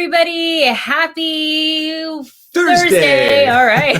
everybody. Happy Thursday. All right.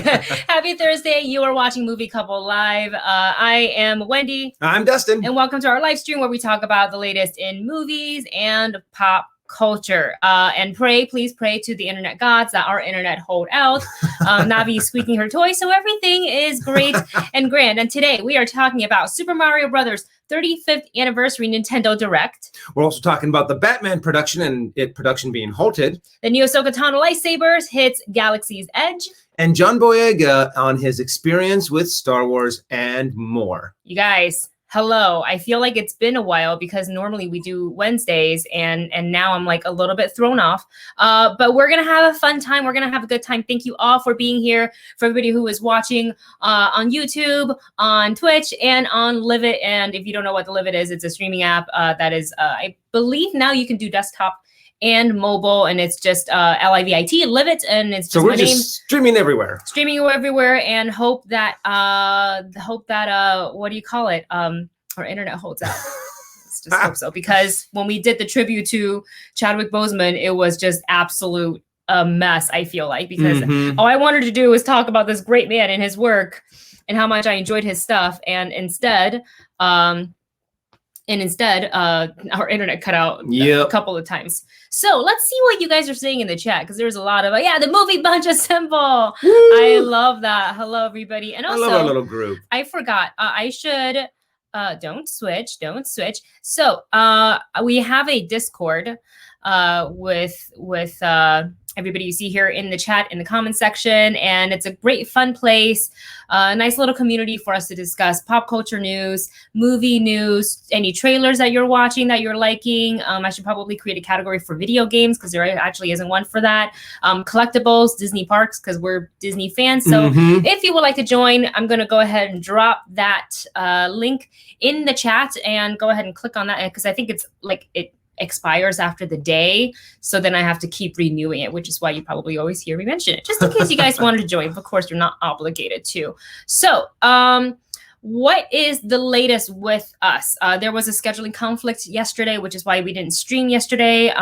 Happy Thursday. You are watching Movie Couple Live. I am Wendy. I'm Dustin. And welcome to our live stream where we talk about the latest in movies and pop culture. And please pray to the internet gods that our internet hold out. Navi is squeaking her toy, so everything is great and grand. And today we are talking about Super Mario Brothers 35th anniversary Nintendo Direct. We're also talking about the Batman production and production being halted. The new Ahsoka Tano Lightsabers hits Galaxy's Edge. And John Boyega on his experience with Star Wars and more. You guys, hello. I feel like it's been a while because normally we do Wednesdays and now I'm like a little bit thrown off. But we're going to have a fun time. We're going to have a good time. Thank you all for being here. For everybody who is watching on YouTube, on Twitch, and on Livit. And if you don't know what the Livit is, it's a streaming app that is, I believe now you can do desktop and mobile, and it's just Livit, Livit, and it's just so we're just streaming everywhere. Streaming everywhere, and hope that what do you call it? Our internet holds out. Let's just hope so, because when we did the tribute to Chadwick Boseman, it was just absolute a mess. I feel like because all I wanted to do was talk about this great man and his work and how much I enjoyed his stuff, and instead. Our internet cut out a couple of times. So let's see what you guys are saying in the chat, because there's a lot of, the movie bunch assemble. Woo! I love that. Hello, everybody. And also, I love our little group. I forgot. I should, don't switch. So we have a Discord with everybody you see here in the chat, in the comment section, and it's a great fun place, a nice little community for us to discuss pop culture news, movie news, any trailers that you're watching that you're liking. I should probably create a category for video games because there actually isn't one for that. Collectibles, Disney parks, because we're Disney fans. So if you would like to join, I'm going to go ahead and drop that link in the chat and go ahead and click on that, because I think it's like it expires after the day, so then I have to keep renewing it, which is why you probably always hear me mention it, just in case you guys wanted to join. Of course, you're not obligated to. So what is the latest with us? There was a scheduling conflict yesterday, which is why we didn't stream yesterday.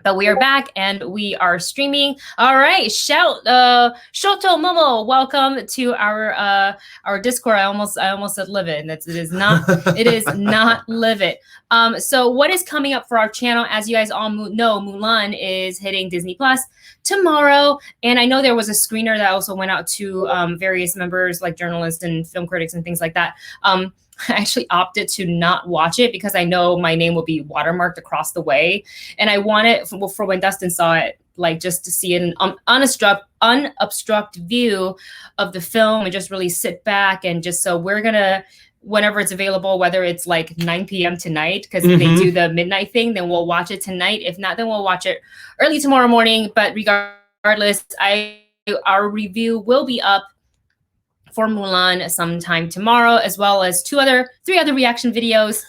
But we are back and we are streaming. All right, Shoto Momo, welcome to our Discord. I almost said Livit. It is not Livit. So what is coming up for our channel? As you guys all know, Mulan is hitting Disney Plus tomorrow, and I know there was a screener that also went out to various members, like journalists and film critics and things like that. I actually opted to not watch it because I know my name will be watermarked across the way. And I want it for when Dustin saw it, like just to see an unobstructed view of the film and just really sit back. And just so we're going to, whenever it's available, whether it's like 9 p.m. tonight, because if they do the midnight thing, then we'll watch it tonight. If not, then we'll watch it early tomorrow morning. But regardless, our review will be up for Mulan sometime tomorrow, as well as three other reaction videos.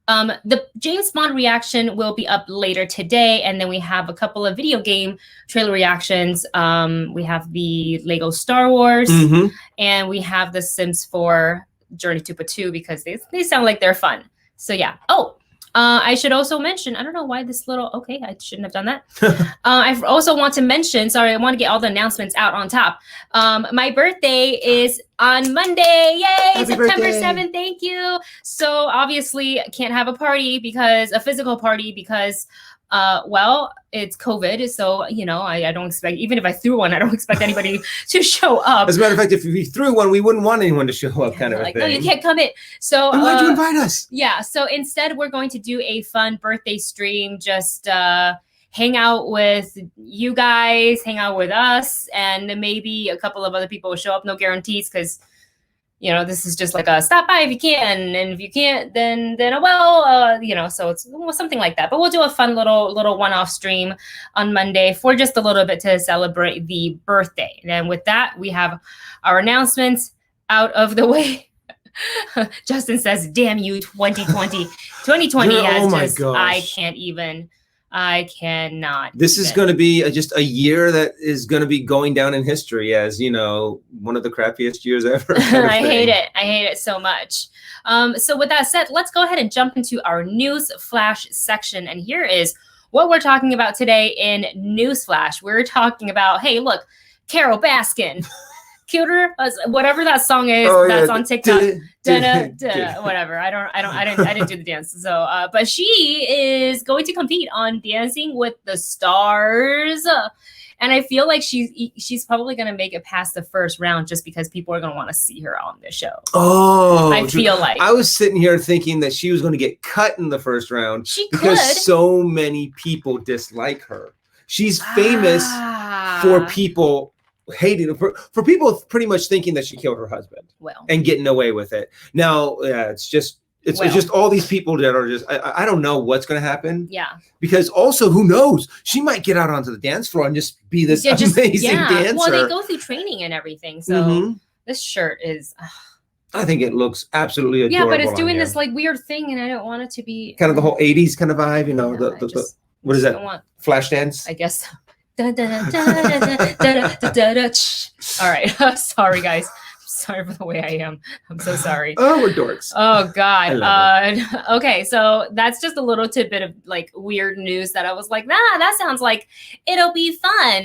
The James Bond reaction will be up later today, and then we have a couple of video game trailer reactions. We have the Lego Star Wars, and we have the Sims 4 Journey to Batu, because they sound like they're fun. So yeah. I should also mention, I don't know why this little, I shouldn't have done that. I also want to mention, I want to get all the announcements out on top. My birthday is on Monday. Yay! Happy September birthday. 7th. Thank you. So obviously I can't have a physical party because it's COVID. So, I don't expect, even if I threw one, I don't expect anybody to show up. As a matter of fact, if we threw one, we wouldn't want anyone to show up, kind of a thing. No, you can't come in. So why'd you invite us? Yeah. So instead, we're going to do a fun birthday stream, just hang out with you guys, hang out with us, and maybe a couple of other people will show up. No guarantees, because this is just like a stop by if you can, and if you can't, then so it's something like that. But we'll do a fun little one-off stream on Monday for just a little bit to celebrate the birthday. And then with that, we have our announcements out of the way. Justin says, "Damn you, 2020, 2020 has just gosh. I cannot. This is going to be just a year that is going to be going down in history as, one of the crappiest years ever. I hate it. I hate it so much. So with that said, let's go ahead and jump into our news flash section. And here is what we're talking about today in Newsflash. We're talking about, hey, look, Carol Baskin. Cuter, whatever that song is that's on TikTok. Whatever. I didn't do the dance. So, but she is going to compete on Dancing with the Stars. And I feel like she's probably going to make it past the first round just because people are going to want to see her on the show. Oh, I feel like. I was sitting here thinking that she was going to get cut in the first round because so many people dislike her. She's famous for people hating her, for people pretty much thinking that she killed her husband and getting away with it. Now, it's just all these people that are just, I don't know what's going to happen. Yeah. Because also, who knows? She might get out onto the dance floor and just be this amazing dancer. Well, they go through training and everything. So this shirt is... I think it looks absolutely adorable. Yeah, but it's doing this like weird thing and I don't want it to be... Kind of the whole 80s kind of vibe, you know, what is that? Flash dance? I guess so. All right. Sorry, guys. Sorry for the way I am. I'm so sorry. Oh, we're dorks. Oh, God. Okay, so that's just a little tidbit of like weird news that I was like, that sounds like it'll be fun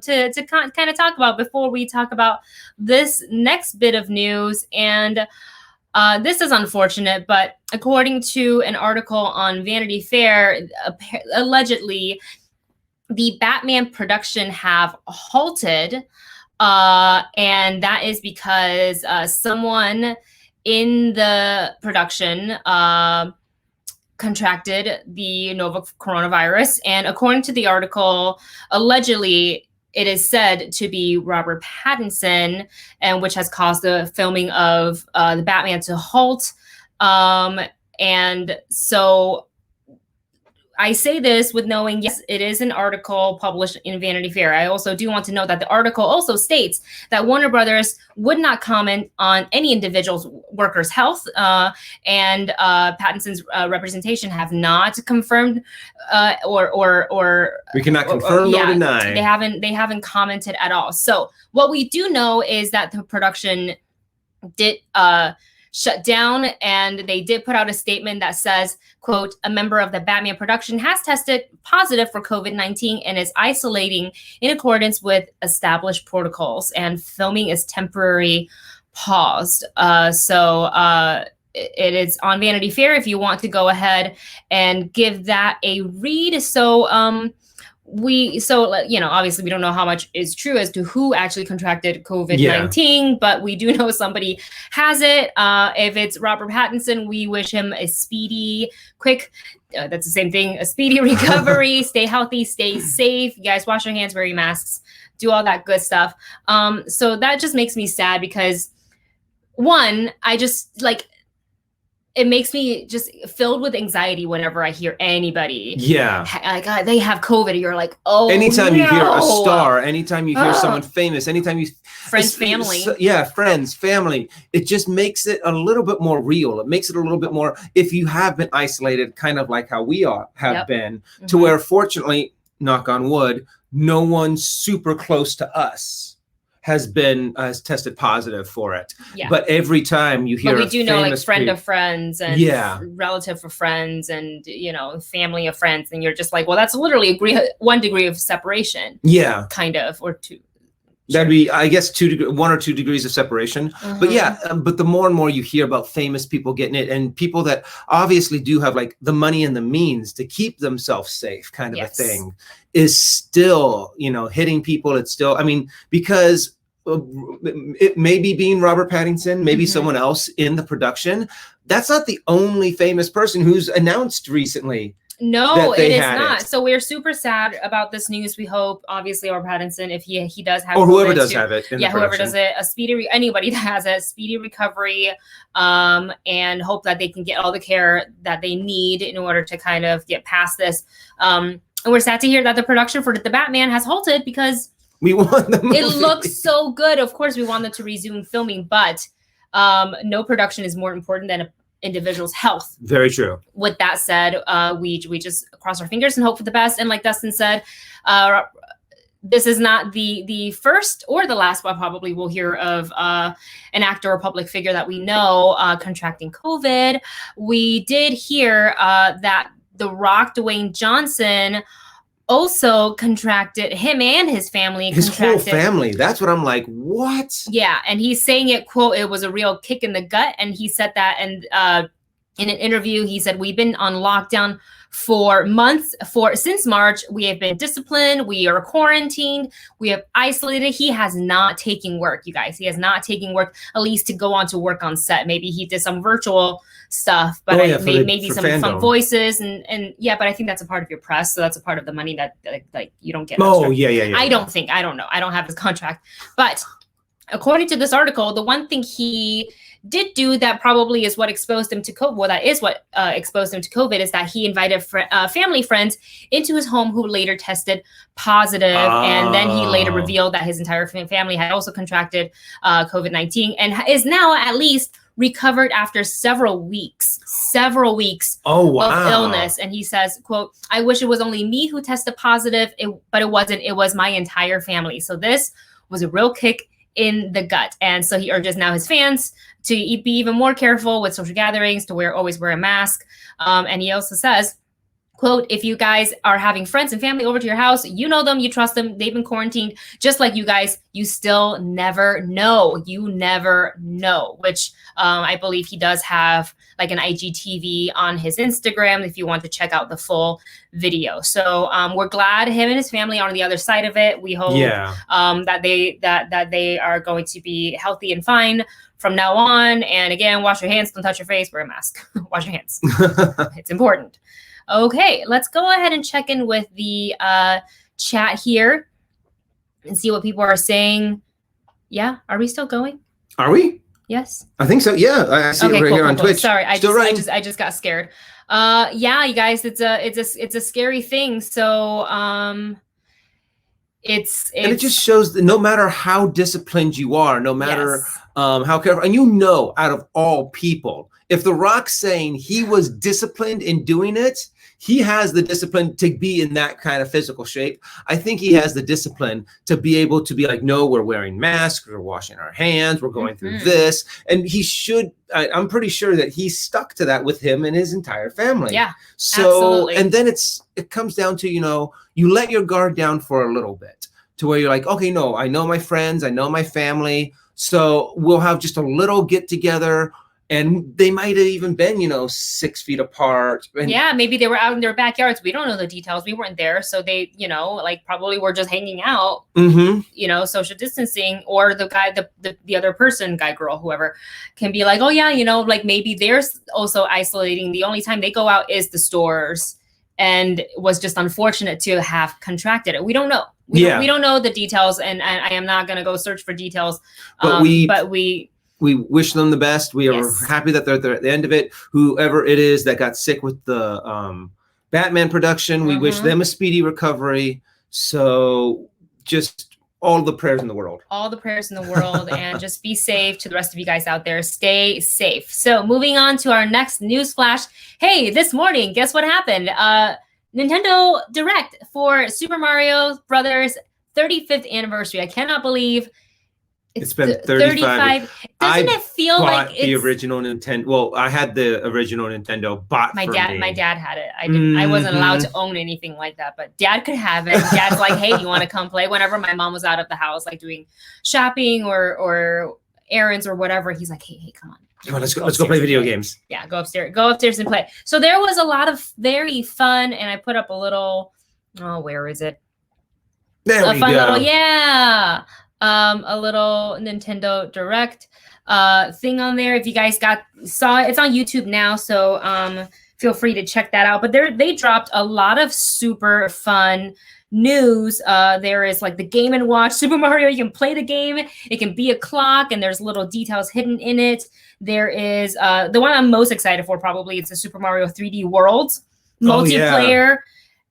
to kind of talk about before we talk about this next bit of news. And this is unfortunate, but according to an article on Vanity Fair, allegedly, the Batman production have halted, and that is because someone in the production contracted the novel coronavirus. And according to the article, allegedly, it is said to be Robert Pattinson, and which has caused the filming of the Batman to halt. And so I say this with knowing, yes, it is an article published in Vanity Fair. I also do want to note that the article also states that Warner Brothers would not comment on any individual's worker's health, and Pattinson's representation have not confirmed or we cannot confirm nor deny. They haven't commented at all. So what we do know is that the production did shut down, and they did put out a statement that says, quote, a member of the Batman production has tested positive for COVID-19 and is isolating in accordance with established protocols, and filming is temporarily paused. It is on Vanity Fair if you want to go ahead and give that a read. So obviously we don't know how much is true as to who actually contracted COVID-19, but we do know somebody has it. If it's Robert Pattinson, we wish him a speedy, quick, that's the same thing, a speedy recovery. Stay healthy, stay safe. You guys wash your hands, wear your masks, do all that good stuff. So that just makes me sad because, one, I just like, it makes me just filled with anxiety whenever I hear anybody. Yeah. Like they have COVID. You're like, oh, anytime you hear a star, anytime you hear someone famous, anytime you... Friends, family. Friends, family. It just makes it a little bit more real. It makes it a little bit more, if you have been isolated, kind of like how we have been, to where fortunately, knock on wood, no one super close to us has tested positive for it. Yeah. But every time you hear, but we do know like friend of friends and relative of friends and family of friends, and you're just like, well, that's literally 1 degree of separation. Yeah, kind of, or two. That'd be, I guess, 1 or 2 degrees of separation. But yeah, but the more and more you hear about famous people getting it, and people that obviously do have like the money and the means to keep themselves safe, kind of a thing, is still, hitting people. It's still, I mean, because it may be being Robert Pattinson, maybe someone else in the production. That's not the only famous person who's announced recently. No, it is not. So we're super sad about this news. We hope, obviously, Robert Pattinson, if he does have, or whoever does have it, whoever does it, anybody that has a speedy recovery, and hope that they can get all the care that they need in order to kind of get past this. And we're sad to hear that the production for the Batman has halted because we want the movie. It looks so good. Of course, we want them to resume filming, but no production is more important than an individual's health. Very true. With that said, we just cross our fingers and hope for the best. And like Dustin said, this is not the first or the last, but probably we'll hear of an actor or public figure that we know contracting COVID. We did hear that The Rock, Dwayne Johnson, also contracted, him and his family His contracted. whole family. That's what I'm like, what? Yeah, and he's saying it, quote, it was a real kick in the gut. And he said that, and in an interview, he said, we've been on lockdown for months, since March. We have been disciplined. We are quarantined. We have isolated. He has not taken work, you guys. He has not taken work, at least to go on to work on set. Maybe he did some virtual stuff, but maybe some voices and yeah, but I think that's a part of your press. So that's a part of the money that like you don't get. Oh, yeah. I don't know. I don't have his contract. But according to this article, the one thing he did do that probably is what exposed him to COVID. Well, that is what exposed him to COVID, is that he invited family friends into his home who later tested positive. And then he later revealed that his entire family had also contracted COVID-19 and is now at least recovered after several weeks of illness. And he says, quote, I wish it was only me who tested positive, but it wasn't. It was my entire family. So this was a real kick in the gut. And so he urges now his fans to be even more careful with social gatherings, to always wear a mask. And he also says, quote, if you guys are having friends and family over to your house, you know them, you trust them, they've been quarantined just like you guys, you still never know. You never know, which I believe he does have like an IGTV on his Instagram if you want to check out the full video. So we're glad him and his family are on the other side of it. We hope that they are going to be healthy and fine from now on. And again, wash your hands, don't touch your face, wear a mask. Wash your hands. It's important. Okay, let's go ahead and check in with the chat here and see what people are saying. Yeah, are we still going? Are we? Yes. I think so. Yeah, I see it right here on Twitch. Sorry, I just got scared. Yeah, you guys, it's a scary thing. So it's and it just shows that no matter how disciplined you are, no matter how careful, and out of all people, if The Rock's saying he was disciplined in doing it, he has the discipline to be in that kind of physical shape. I think he has the discipline to be able to be like, no, we're wearing masks, we're washing our hands, we're going through this. And he should, I'm pretty sure that he stuck to that with him and his entire family. Yeah, so, absolutely. And then it comes down to, you let your guard down for a little bit to where you're like, okay, no, I know my friends, I know my family. So we'll have just a little get together. And they might have even been, 6 feet apart. And yeah, maybe they were out in their backyards. We don't know the details. We weren't there. So they, probably were just hanging out, social distancing. Or the guy, the other person, guy, girl, whoever, can be like, oh, yeah, maybe they're also isolating. The only time they go out is the stores. And it was just unfortunate to have contracted it. We don't know. We don't know the details. And I am not going to go search for details. But we wish them the best. We are happy that they're at the end of it. Whoever it is that got sick with the Batman production, we wish them a speedy recovery. So just all the prayers in the world. All the prayers in the world. And just be safe. To the rest of you guys out there, stay safe. So moving on to our next news flash. Hey, this morning, guess what happened? Nintendo Direct for Super Mario Brothers 35th anniversary. I cannot believe it's been 35. Doesn't it feel like it's the original Nintendo? Well, I had the original Nintendo bought my dad. My dad had it. I wasn't allowed to own anything like that, but Dad could have it. Dad's like, hey, you want to come play? Whenever my mom was out of the house, like doing shopping or errands or whatever, he's like, hey, come on. Come on, let's go play video games. Yeah, go upstairs and play. So there was a lot of very fun, and I put up a little. Oh, where is it? There we go. A little Nintendo Direct thing on there. If you guys saw it, it's on YouTube now, so feel free to check that out. But they dropped a lot of super fun news. There is like the Game & Watch Super Mario. You can play the game. It can be a clock, and there's little details hidden in it. There is the one I'm most excited for, probably, it's the Super Mario 3D Worlds multiplayer.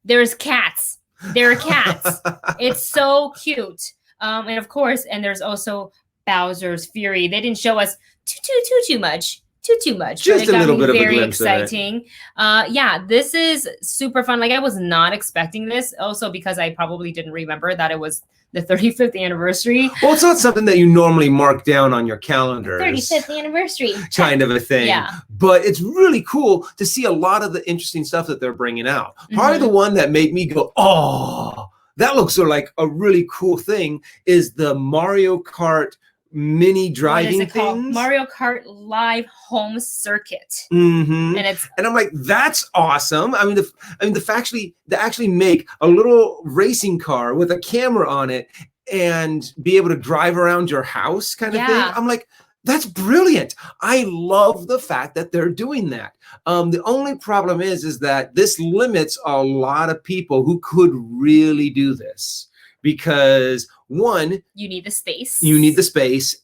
There's cats. There are cats. It's so cute. And of course, and there's also Bowser's Fury. They didn't show us too much too much. Just but it a little bit of a very glimpse of it. exciting. Yeah, this is super fun. Like I was not expecting this. Also because I probably didn't remember that it was the 35th anniversary. Well, it's not something that you normally mark down on your calendar. 35th anniversary. Kind of a thing. Yeah. But it's really cool to see a lot of the interesting stuff that they're bringing out. Probably the one that made me go, oh, that looks so like a really cool thing is the Mario Kart mini driving things. Mario Kart Live Home Circuit. And I'm like, that's awesome. I mean, they actually make a little racing car with a camera on it and be able to drive around your house kind of thing. I'm like, that's brilliant. I love the fact that they're doing that. The only problem is that this limits a lot of people who could really do this. Because one, you need the space.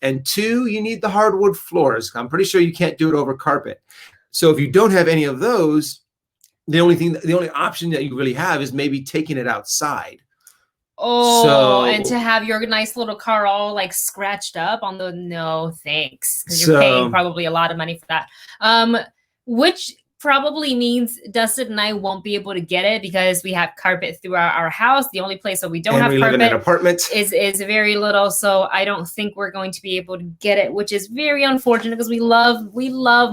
And two, you need the hardwood floors. I'm pretty sure you can't do it over carpet. So if you don't have any of those, the only option that you really have is maybe taking it outside. And to have your nice little car all like scratched up on the no thanks, because you're paying probably a lot of money for that. Which probably means Dustin and I won't be able to get it because we have carpet throughout our house. The only place that we don't have carpet live in an apartment is very little, so I don't think we're going to be able to get it, which is very unfortunate because we love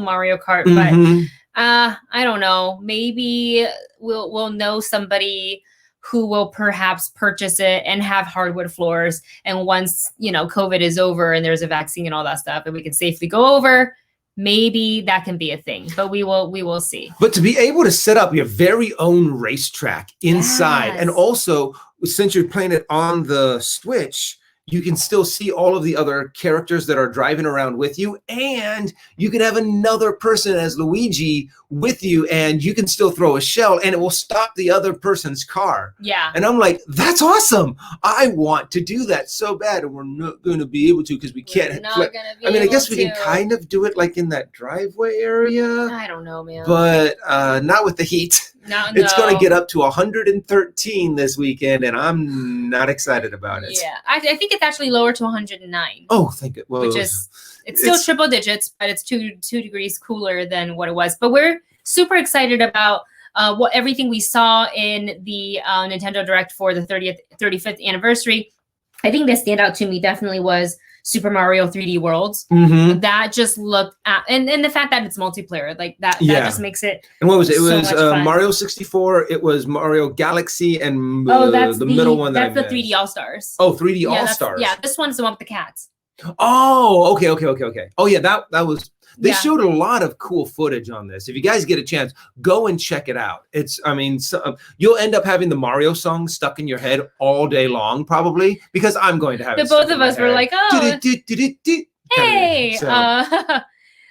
Mario Kart. But I don't know. Maybe we'll know somebody who will perhaps purchase it and have hardwood floors. And once COVID is over and there's a vaccine and all that stuff, and we can safely go over, maybe that can be a thing, but we will see. But to be able to set up your very own racetrack inside, and also since you're playing it on the Switch, you can still see all of the other characters that are driving around with you, and you can have another person as Luigi with you, and you can still throw a shell and it will stop the other person's car. Yeah. And I'm like, that's awesome. I want to do that so bad, and we're not going to be able to because we can't. I guess we can kind of do it like in that driveway area. I don't know, man. But not with the heat. It's going to get up to 113 this weekend, and I'm not excited about it. Yeah, I think it's actually lower to 109. Oh, thank you. Well, which is it's still triple digits, but it's two degrees cooler than what it was. But we're super excited about everything we saw in the Nintendo Direct for the 35th anniversary. I think the standout to me definitely was Super Mario 3D Worlds. That just looked at, and the fact that it's multiplayer, like that just makes it. And what was it? It was Mario 64. It was Mario Galaxy, and that's the middle one. That's the 3D All Stars. Oh, 3D All Stars. Yeah, this one's the one with the cats. Oh, okay. Oh yeah, that was. They showed a lot of cool footage on this. If you guys get a chance, go and check it out. You'll end up having the Mario song stuck in your head all day long, probably, because I'm going to have it. Both of us were like, oh, hey. So.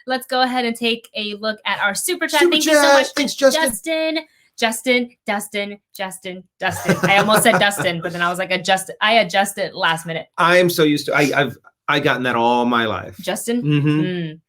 Let's go ahead and take a look at our super chat. Thank you so much, thanks, Justin. Justin. I almost said Dustin, but then I was like, I adjusted last minute. I am so used to. I've gotten that all my life. Justin.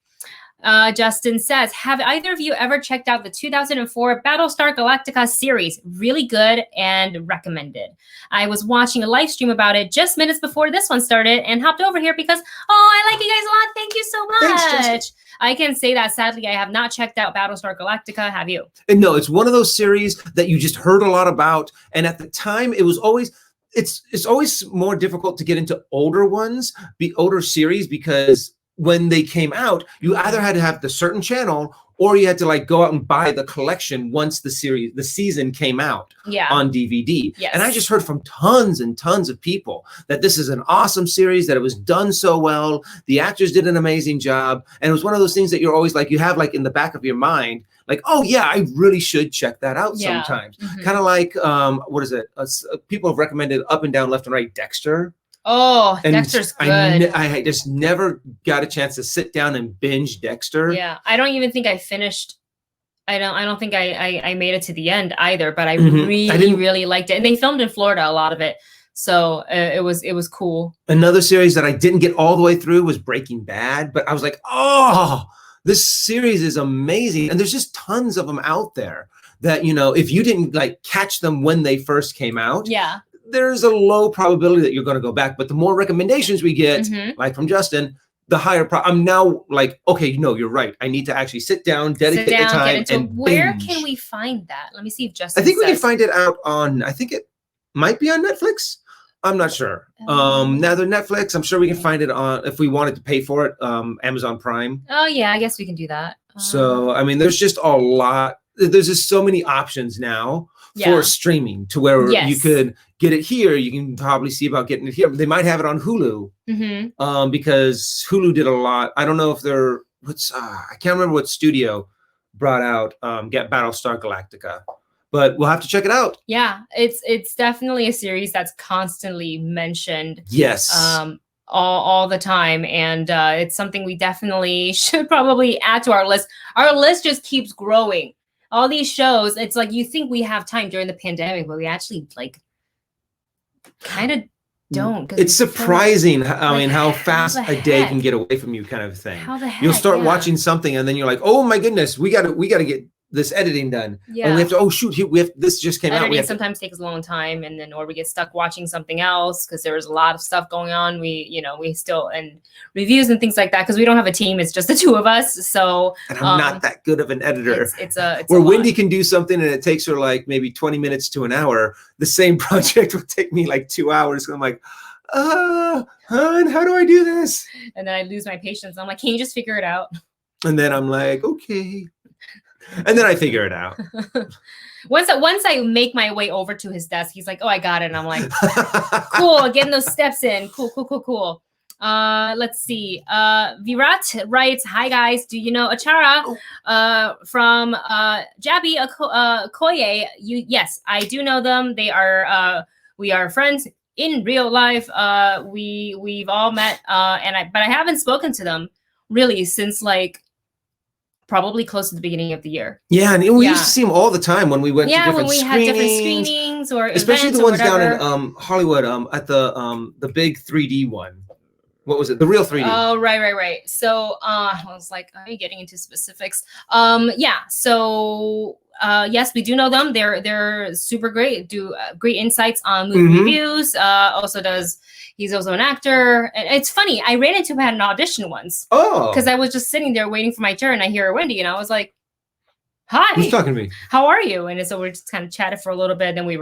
Justin says, have either of you ever checked out the 2004 Battlestar Galactica series? Really good and recommended. I was watching a live stream about it just minutes before this one started and hopped over here because, I like you guys a lot. Thank you so much. Thanks, I can say that sadly, I have not checked out Battlestar Galactica. Have you? And no, it's one of those series that you just heard a lot about. And at the time, it was always... It's always more difficult to get into older series, because when they came out, you either had to have the certain channel or you had to go out and buy the collection once the season came out on DVD. Yes. And I just heard from tons and tons of people that this is an awesome series, that it was done so well. The actors did an amazing job. And it was one of those things that you're always you have in the back of your mind, oh yeah, I really should check that out sometimes. Kind of like, what is it? People have recommended Up and Down, Left and Right, Dexter. Oh, and Dexter's good. I just never got a chance to sit down and binge Dexter. Yeah, I don't even think I finished. I don't think I made it to the end either, but I really liked it. And they filmed in Florida, a lot of it. So it was cool. Another series that I didn't get all the way through was Breaking Bad, but I was like, this series is amazing. And there's just tons of them out there that, if you didn't catch them when they first came out, there's a low probability that you're going to go back. But the more recommendations we get, like from Justin, the higher I'm now like, okay, no, you're right. I need to actually sit down, dedicate the time, and where binge. can we find that? Let me see if Justin I think we can says. find it out on, I think it might be on Netflix. I'm not sure. Now the Netflix, I'm sure we can find it on, if we wanted to pay for it, Amazon Prime. Oh yeah, I guess we can do that. So, I mean, there's just a lot. There's just so many options now for streaming to where you could get it here. You can probably see about getting it here. They might have it on Hulu because Hulu did a lot. I don't know if they're, I can't remember what studio brought out Get Battlestar Galactica, but we'll have to check it out. Yeah, it's definitely a series that's constantly mentioned. Yes. All the time, and it's something we definitely should probably add to our list. Our list just keeps growing. All these shows, it's like you think we have time during the pandemic, but we actually like kind of don't. It's surprising. I mean, how fast a day can get away from you, kind of thing. How the heck? You'll start watching something, and then you're like, "Oh my goodness, we got to get this editing done." Yeah. And we have to. Oh shoot, this just came out. Editing sometimes takes a long time, and then or we get stuck watching something else because there was a lot of stuff going on. We still and reviews and things like that because we don't have a team. It's just the two of us. So and I'm not that good of an editor. It's where Wendy can do something and it takes her like maybe 20 minutes to an hour. The same project would take me like 2 hours. I'm like, hon, how do I do this? And then I lose my patience. I'm like, can you just figure it out? And then I'm like, okay. And then I figure it out. Once I make my way over to his desk, he's like, oh, I got it. And I'm like, cool, getting those steps in. Cool. Let's see. Virat writes, hi guys, do you know Achara from Jabi Okoye? Yes, I do know them. They are we are friends in real life. We've all met but I haven't spoken to them really since like probably close to the beginning of the year. Yeah, and we used to see them all the time when we went to different screenings. Had different screenings or especially events the ones down in Hollywood at the big 3D one. What was it? The real 3D. Oh, right. So I was like, are you getting into specifics? Yeah. So yes, we do know them. They're super great. Do great insights on movie reviews. He's also an actor. And it's funny. I ran into him at an audition once. Oh. Because I was just sitting there waiting for my turn. I hear Wendy, and I was like, hi. Who's talking to me? How are you? And so we just kind of chatted for a little bit. Then there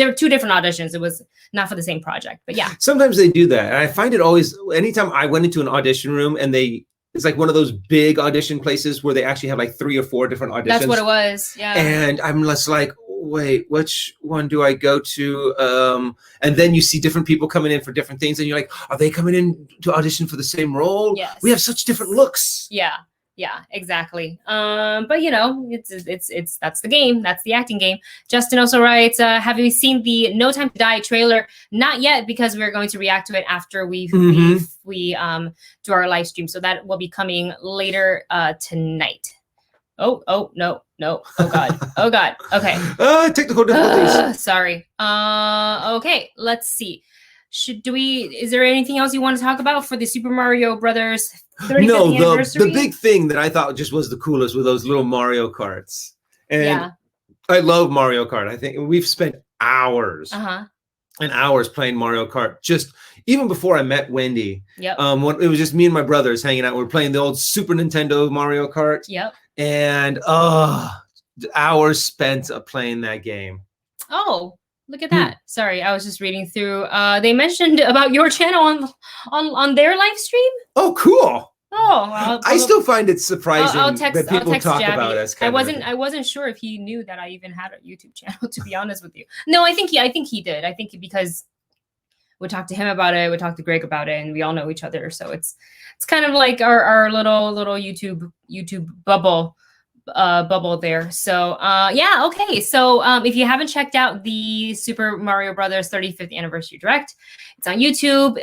were two different auditions. It was not for the same project, but yeah. Sometimes they do that. And I find it always, anytime I went into an audition room and it's like one of those big audition places where they actually have like 3 or 4 different auditions. That's what it was. Yeah. And I'm just like, wait, which one do I go to? And then you see different people coming in for different things. And you're like, are they coming in to audition for the same role? Yes. We have such different looks. Yeah, exactly. But it's that's the game. That's the acting game. Justin also writes, have you seen the No Time to Die trailer? Not yet, because we're going to react to it after we do our live stream. So that will be coming later tonight. Oh no. Oh God. Okay. Technical difficulties. Sorry. Okay, let's see. Is there anything else you want to talk about for the Super Mario Brothers 35th anniversary? The big thing that I thought just was the coolest were those little Mario karts. And I love Mario Kart. I think we've spent hours and hours playing Mario Kart. Just even before I met Wendy. Yep. When it was just me and my brothers hanging out. We were playing the old Super Nintendo Mario Kart. Yep. And hours spent playing that game. Oh. Look at that. Sorry, I was just reading through. They mentioned about your channel on their live stream. Oh, cool. Oh, I still find it surprising that people talk Jabby about us. I wasn't sure if he knew that I even had a YouTube channel, to be honest with you. No, I think he did. I think because we talked to him about it, we talked to Greg about it, and we all know each other. So it's kind of like our little YouTube bubble there. So okay. So if you haven't checked out the Super Mario Brothers 35th anniversary direct, it's on YouTube.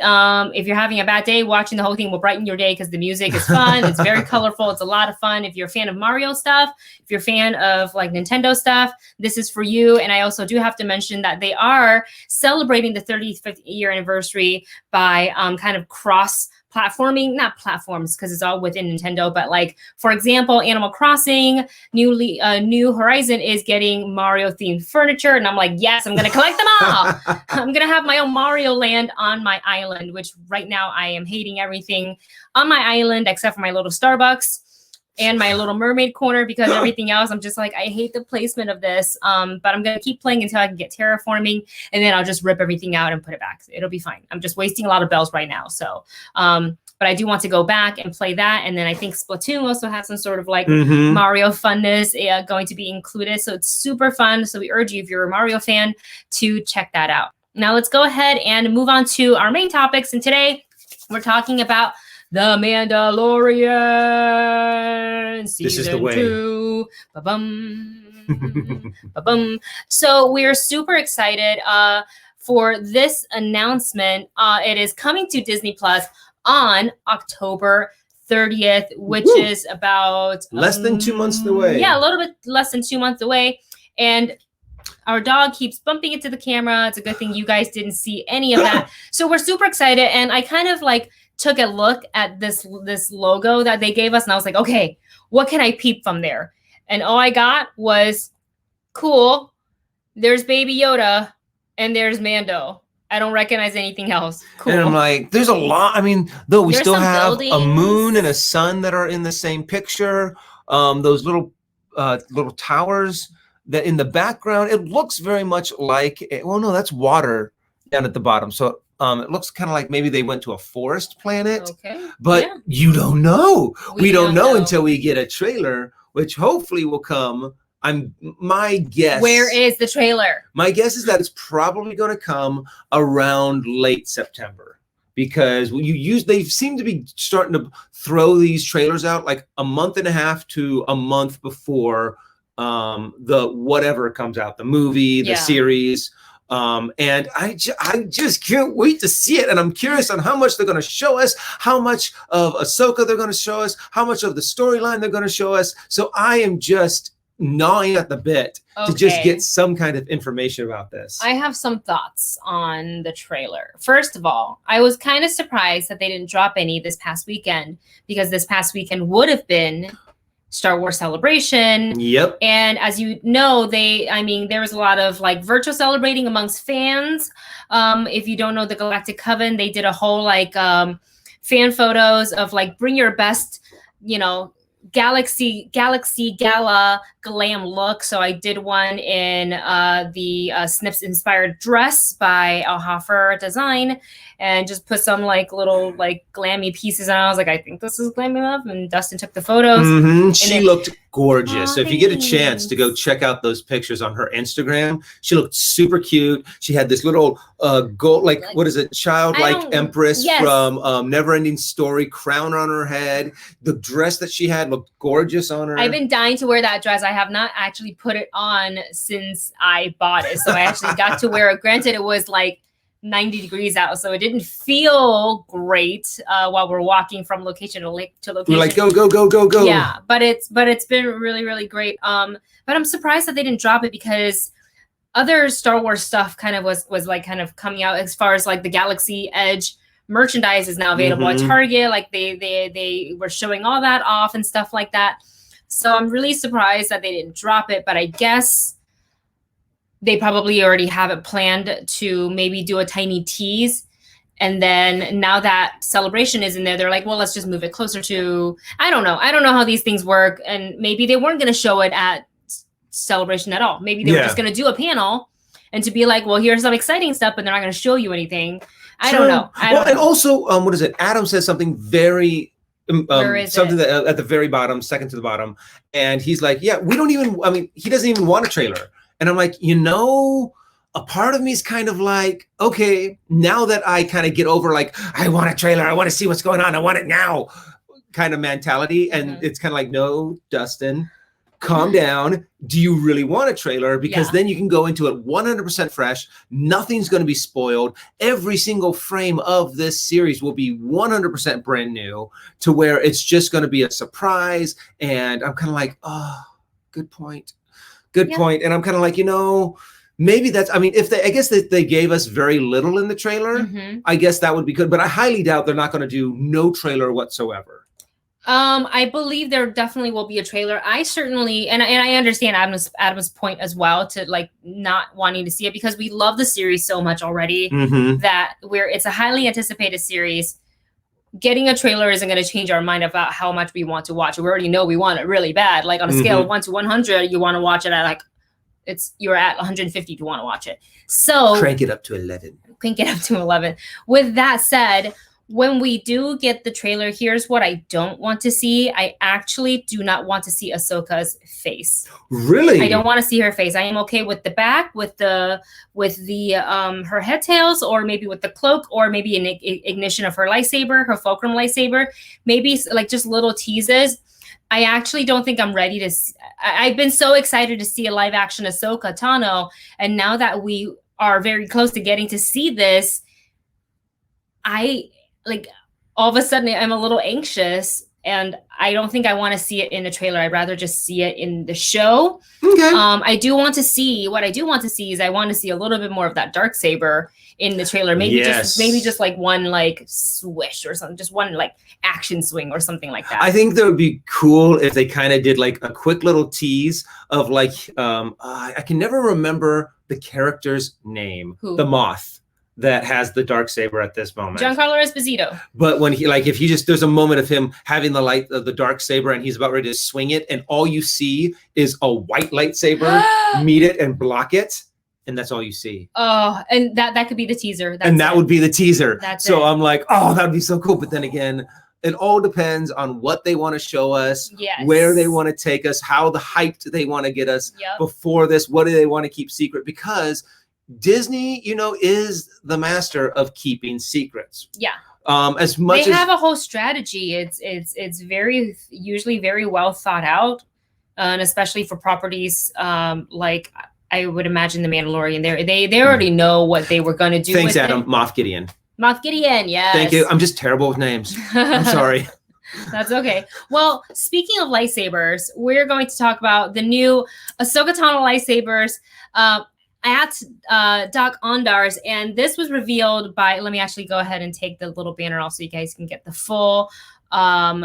If you're having a bad day, watching the whole thing will brighten your day because the music is fun. It's very colorful. It's a lot of fun. If you're a fan of Mario stuff, if you're a fan of like Nintendo stuff, this is for you. And I also do have to mention that they are celebrating the 35th year anniversary by kind of cross platforming, not platforms because it's all within Nintendo, but like, for example, Animal Crossing, New Horizon is getting Mario themed furniture. And I'm like, yes, I'm going to collect them all. I'm going to have my own Mario land on my island, which right now I am hating everything on my island except for my little Starbucks and my Little Mermaid corner, because everything else, I'm just like, I hate the placement of this. But I'm going to keep playing until I can get terraforming, and then I'll just rip everything out and put it back. It'll be fine. I'm just wasting a lot of bells right now. So, but I do want to go back and play that. And then I think Splatoon also has some sort of like Mario funness going to be included. So it's super fun. So we urge you, if you're a Mario fan, to check that out. Now let's go ahead and move on to our main topics. And today we're talking about The Mandalorian season 2. Ba-bum. Ba-bum. So we're super excited for this announcement. It is coming to Disney Plus on October 30th, which is about less than 2 months away. Yeah, a little bit less than 2 months away. And our dog keeps bumping into the camera. It's a good thing you guys didn't see any of that. So we're super excited. And I kind of like took a look at this logo that they gave us, and I was like, okay, what can I peep from there? And all I got was, cool, there's Baby Yoda, and there's Mando. I don't recognize anything else. Cool. And I'm like, there's a lot. I mean, though we There's still some have buildings. a moon and a sun that are in the same picture. Those little towers that in the background, it looks very much like, well, no, that's water down at the bottom. So it looks kind of like maybe they went to a forest planet. Okay. But yeah. you don't know. We don't know know until we get a trailer, which hopefully will come. My guess. Where is the trailer? My guess is that it's probably going to come around late September, because they seem to be starting to throw these trailers out like a month and a half to a month before the whatever comes out, the movie, the series. And I just can't wait to see it. And I'm curious on how much they're going to show us, how much of Ahsoka they're going to show us, how much of the storyline they're going to show us. So I am just gnawing at the bit to just get some kind of information about this. I have some thoughts on the trailer. First of all, I was kind of surprised that they didn't drop any this past weekend, because this past weekend would have been Star Wars Celebration. Yep. And as you know, there was a lot of like virtual celebrating amongst fans. If you don't know the Galactic Coven, they did a whole like fan photos of like bring your best, Galaxy Gala glam look. So I did one in the Snips inspired dress by Al Hoffer Design, and just put some like little like glammy pieces on. I was like, I think this is glammy enough. And Dustin took the photos. She looked gorgeous. So if you get a chance to go check out those pictures on her Instagram, she looked super cute. She had this little gold, like what is it, childlike empress from Neverending Story crown on her head. The dress that she had looked gorgeous on her. I've been dying to wear that dress. I have not actually put it on since I bought it. So I actually got to wear it. Granted, it was like 90 degrees out, so it didn't feel great while we're walking from location to location. We're like, go, go, go, go, go. Yeah, but it's been really, really great. But I'm surprised that they didn't drop it, because other Star Wars stuff kind of was like kind of coming out, as far as like the Galaxy Edge merchandise is now available at Target. Like they were showing all that off and stuff like that. So I'm really surprised that they didn't drop it, but I guess they probably already have it planned to maybe do a tiny tease. And then now that Celebration is in there, they're like, well, let's just move it closer to, I don't know how these things work. And maybe they weren't going to show it at Celebration at all. Maybe they were just going to do a panel and to be like, well, here's some exciting stuff, but they're not going to show you anything. I don't know. And also, what is it? Adam says something very something that at the very bottom, second to the bottom. And he's like, yeah, he doesn't even want a trailer. And I'm like, a part of me is kind of like, okay, now that I kind of get over like, I want a trailer, I want to see what's going on, I want it now kind of mentality. And it's kind of like, no, Dustin, calm down. Do you really want a trailer? Because then you can go into it 100% fresh. Nothing's going to be spoiled. Every single frame of this series will be 100% brand new, to where it's just going to be a surprise. And I'm kind of like, oh, good point. And I'm kind of like, maybe that's, I mean, I guess that they gave us very little in the trailer, I guess that would be good, but I highly doubt they're not going to do no trailer whatsoever. I believe there definitely will be a trailer. I certainly, and I understand Adam's point as well, to like not wanting to see it, because we love the series so much already that it's a highly anticipated series. Getting a trailer isn't going to change our mind about how much we want to watch it. We already know we want it really bad. Like on a scale of 1 to 100, you want to watch it at like, you're at 150 to want to watch it. So crank it up to 11. Crank it up to 11. With that said, when we do get the trailer, here's what I don't want to see. I actually do not want to see Ahsoka's face. Really? I don't want to see her face. I am okay with the back, with the her head tails, or maybe with the cloak, or maybe an ignition of her lightsaber, her fulcrum lightsaber. Maybe like just little teases. I actually don't think I'm ready to. I've been so excited to see a live action Ahsoka Tano, and now that we are very close to getting to see this, like all of a sudden I'm a little anxious, and I don't think I want to see it in the trailer. I'd rather just see it in the show. Okay. I do want to see, what I do want to see is I want to see a little bit more of that Darksaber in the trailer. Maybe just like one like swish or something, just one like action swing or something like that. I think that would be cool if they kind of did like a quick little tease of like, I can never remember the character's name. Who? The Moth that has the Darksaber at this moment. Giancarlo Esposito. But when he, like, if he just, there's a moment of him having the light of the Darksaber and he's about ready to swing it, and all you see is a white lightsaber meet it and block it, and that's all you see. Oh, and that could be the teaser. That would be the teaser. That's so I'm like, oh, that would be so cool. But then again, it all depends on what they want to show us, where they want to take us, how the hyped they want to get us before this, what do they want to keep secret, because Disney, you know, is the master of keeping secrets. Yeah. As much they have a whole strategy. It's very usually very well thought out, and especially for properties like I would imagine the Mandalorian. They already know what they were going to do. Thanks, Adam. Moff Gideon. Moff Gideon. Yes. Thank you. I'm just terrible with names. I'm sorry. That's okay. Well, speaking of lightsabers, we're going to talk about the new Ahsoka Tano lightsabers. At Dok-Ondar's, and this was revealed by, let me actually go ahead and take the little banner off so you guys can get the full photo.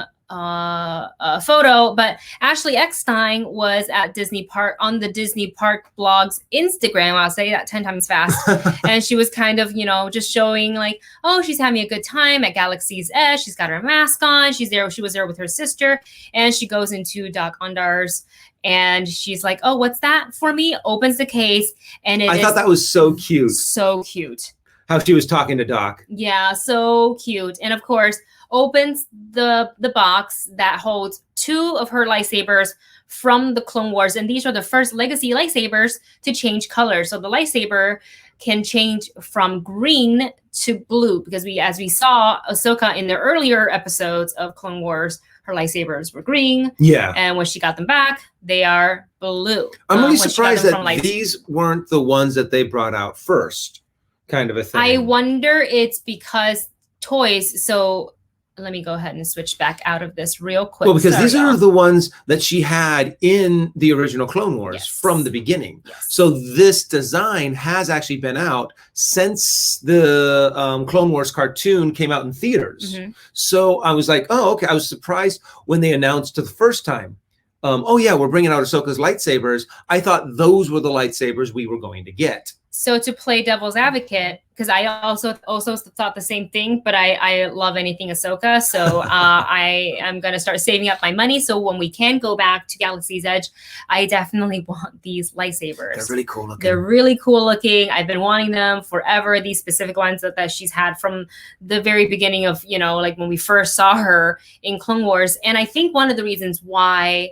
But Ashley Eckstein was at Disney Park, on the Disney Park blog's Instagram. I'll say that 10 times fast. And she was kind of, you know, just showing like, oh, she's having a good time at Galaxy's Edge. She's got her mask on. She was there with her sister, and she goes into Dok-Ondar's. And she's like, oh, what's that for me? Opens the case. And I thought that was so cute. So cute. How she was talking to Doc. Yeah, so cute. And of course, opens the box that holds 2 of her lightsabers from the Clone Wars. And these are the first legacy lightsabers to change color. So the lightsaber can change from green to blue, because as we saw Ahsoka in the earlier episodes of Clone Wars, her lightsabers were green. Yeah. And when she got them back, they are blue. I'm really surprised that these weren't the ones that they brought out first, kind of a thing. I wonder it's because toys. So let me go ahead and switch back out of this real quick. Well, because these are the ones that she had in the original Clone Wars from the beginning. Yes. So this design has actually been out since the Clone Wars cartoon came out in theaters. Mm-hmm. So I was like, oh, okay. I was surprised when they announced the first time, oh yeah, we're bringing out Ahsoka's lightsabers. I thought those were the lightsabers we were going to get. So to play devil's advocate, because I also thought the same thing, but I love anything Ahsoka. So I am going to start saving up my money. So when we can go back to Galaxy's Edge, I definitely want these lightsabers. They're really cool looking. They're really cool looking. I've been wanting them forever. These specific ones that she's had from the very beginning of, you know, like when we first saw her in Clone Wars. And I think one of the reasons why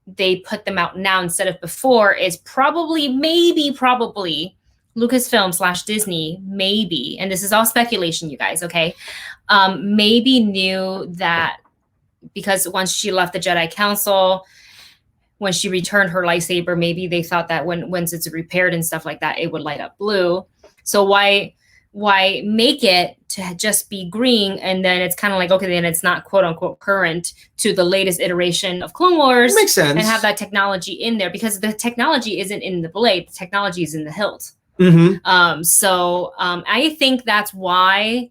they put them out now instead of before is maybe Lucasfilm / Disney, maybe, and this is all speculation, you guys, okay? Maybe knew that because once she left the Jedi Council, when she returned her lightsaber, maybe they thought that once it's repaired and stuff like that, it would light up blue. So why why make it to just be green, and then it's kind of like, okay, then it's not quote unquote current to the latest iteration of Clone Wars. Makes sense. And have that technology in there, because the technology isn't in the blade, the technology is in the hilt. So I think that's why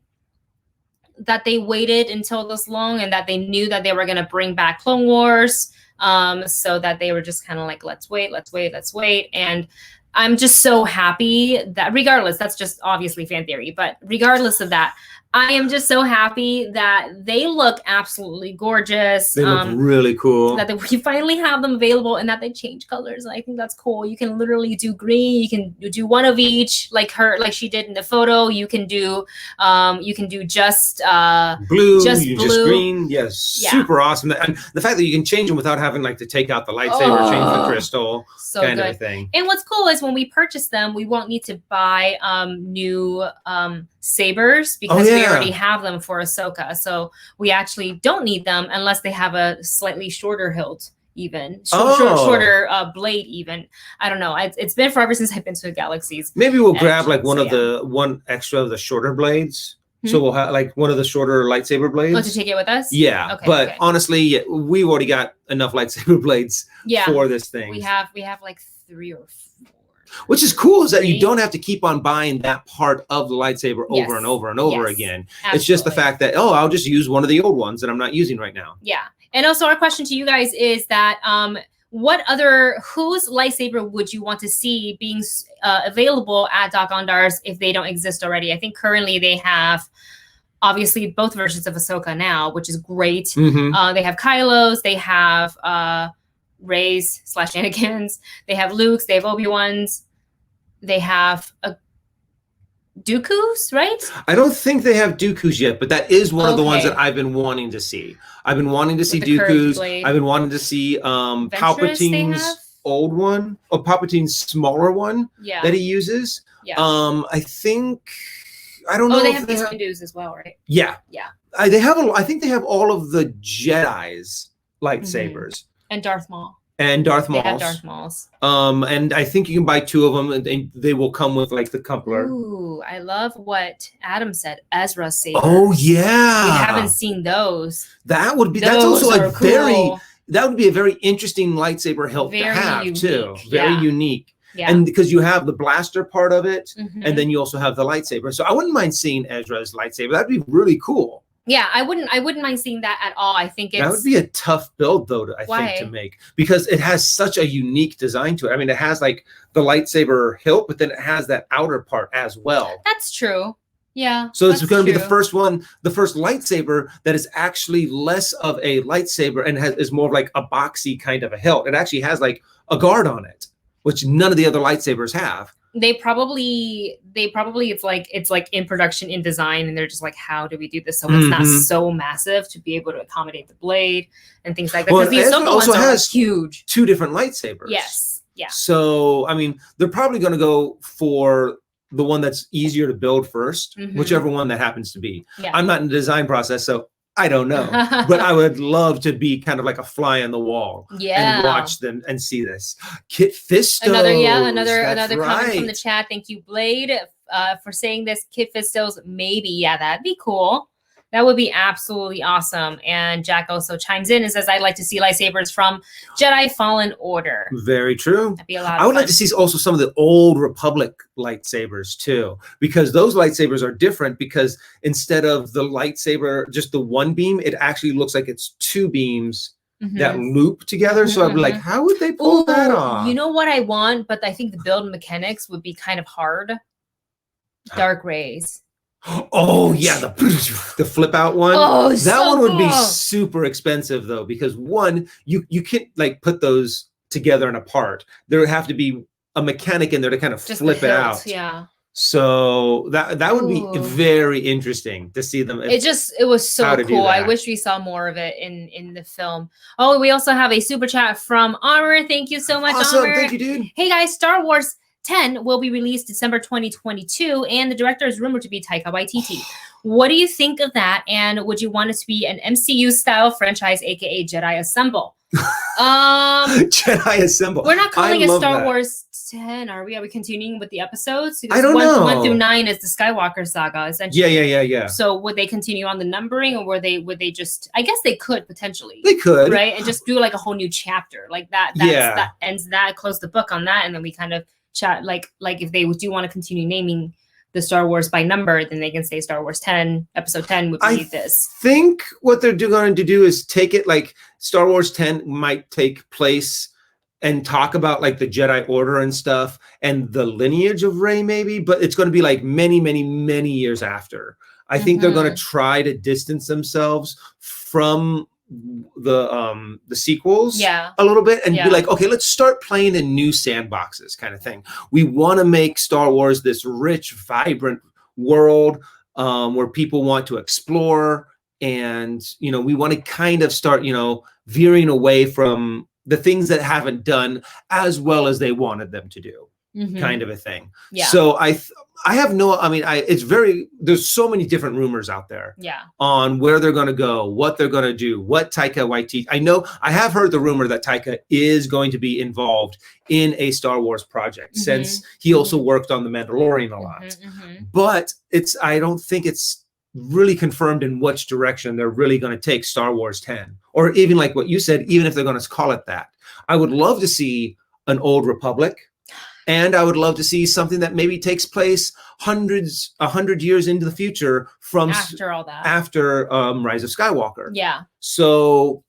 that they waited until this long, and that they knew that they were going to bring back Clone Wars, so that they were just kind of like, let's wait. And I'm just so happy that, regardless, that's just obviously fan theory, but regardless of that, I am just so happy that they look absolutely gorgeous. They look really cool. That we finally have them available, and that they change colors. I think that's cool. You can literally do green. You can do one of each, like she did in the photo. You can do just blue, just green. Yes, super awesome. And the fact that you can change them without having like to take out the lightsaber, change the crystal, so kind good. of a thing. And what's cool is when we purchase them, we won't need to buy new sabers, because we already have them for Ahsoka. So we actually don't need them unless they have a slightly shorter hilt, even shorter blade. Even I don't know. It's been forever since I've been to the Galaxies. Maybe we'll grab like one extra of the shorter blades. So we'll have like one of the shorter lightsaber blades. Oh, to take it with us? Yeah. Okay, but honestly, we've already got enough lightsaber blades for this thing. We have like 3 or 4. Which is cool, is that you don't have to keep on buying that part of the lightsaber over and over and over again. Absolutely. It's just the fact that, I'll just use one of the old ones that I'm not using right now. Yeah. And also our question to you guys is that whose lightsaber would you want to see being available at Dok-Ondar's if they don't exist already? I think currently they have obviously both versions of Ahsoka now, which is great. They have Kylo's, they have Rey's / Anakin's, they have Luke's, they have Obi-Wan's, they have Dooku's, right? I don't think they have Dooku's yet, but that is one of the ones that I've been wanting to see. I've been wanting to see Dooku's. I've been wanting to see Palpatine's old one, or Palpatine's smaller one that he uses. I think, I don't know. They have these Windows as well, right? Yeah. I think they have all of the Jedi's lightsabers. And Darth Maul. They have Darth Mauls. And I think you can buy 2 of them, and they will come with like the coupler. Ooh, I love what Adam said. Ezra's saber. Oh yeah, we haven't seen those. That would be. That's also a cool. That would be a very interesting lightsaber hilt to have too. Very unique. Yeah. And because you have the blaster part of it, and then you also have the lightsaber. So I wouldn't mind seeing Ezra's lightsaber. That'd be really cool. Yeah, I wouldn't mind seeing that at all. I think that would be a tough build though, I think, to make, because it has such a unique design to it. I mean, it has like the lightsaber hilt, but then it has that outer part as well. That's true. Yeah. So it's going to be the first lightsaber that is actually less of a lightsaber and is more like a boxy kind of a hilt. It actually has like a guard on it, which none of the other lightsabers have. They probably it's like in production, in design, and they're just like, how do we do this so it's not so massive to be able to accommodate the blade and things like that? Because these also has huge 2 different lightsabers. Yes. Yeah. So I mean, they're probably going to go for the one that's easier to build first, whichever one that happens to be. Yeah. I'm not in the design process, so I don't know, but I would love to be kind of like a fly on the wall and watch them and see this. Kit Fisto. Another comment from the chat. Thank you, Blade, for saying this. Kit Fisto's, maybe. Yeah, that'd be cool. That would be absolutely awesome. And Jack also chimes in and says, I'd like to see lightsabers from Jedi Fallen Order. Very true. That'd be a lot of fun. I would like to see also some of the old Republic lightsabers too, because those lightsabers are different, because instead of the lightsaber, just the one beam, it actually looks like it's 2 beams that loop together. So I'd be like, how would they pull that off? You know what I want, but I think the build mechanics would be kind of hard. Dark rays. Oh yeah, the flip out one. Oh, that so one would be super expensive though, because one, you can't like put those together and apart. There would have to be a mechanic in there to kind of just flip it out. Yeah. So that would be very interesting to see them. It was so cool. I wish we saw more of it in the film. Oh, we also have a super chat from Armor. Thank you so much, Armor. Thank you, dude. Hey guys, Star Wars 10 will be released December 2022, and the director is rumored to be Taika Waititi. What do you think of that? And would you want it to be an MCU-style franchise, aka Jedi Assemble? Jedi Assemble. We're not calling it Star that. Wars 10, are we? Are we continuing with the episodes? I don't know. 1 through 9 is the Skywalker saga, essentially. Yeah. So would they continue on the numbering, or would they just? I guess they could potentially. They could, right, and just do like a whole new chapter like that. That ends that, close the book on that, and then we kind of chat like if they do want to continue naming the Star Wars by number, then they can say Star Wars 10, Episode 10 would be this. I think what they're going to do is take it like Star Wars 10 might take place and talk about like the Jedi Order and stuff and the lineage of Rey maybe, but it's going to be like many, many, many years after. I think they're going to try to distance themselves from the sequels a little bit and be like, okay, let's start playing in new sandboxes kind of thing. We want to make Star Wars this rich, vibrant world where people want to explore, and we want to kind of start veering away from the things that haven't done as well as they wanted them to do, kind of a thing. So I have no, it's there's so many different rumors out there on where they're going to go, what they're going to do, what Taika Waititi. I have heard the rumor that Taika is going to be involved in a Star Wars project since he also worked on The Mandalorian a lot. But I don't think it's really confirmed in which direction they're really going to take Star Wars 10, or even like what you said, even if they're going to call it that. I would love to see an Old Republic. And I would love to see something that maybe takes place 100 years into the future from after all that, after Rise of Skywalker. Yeah. So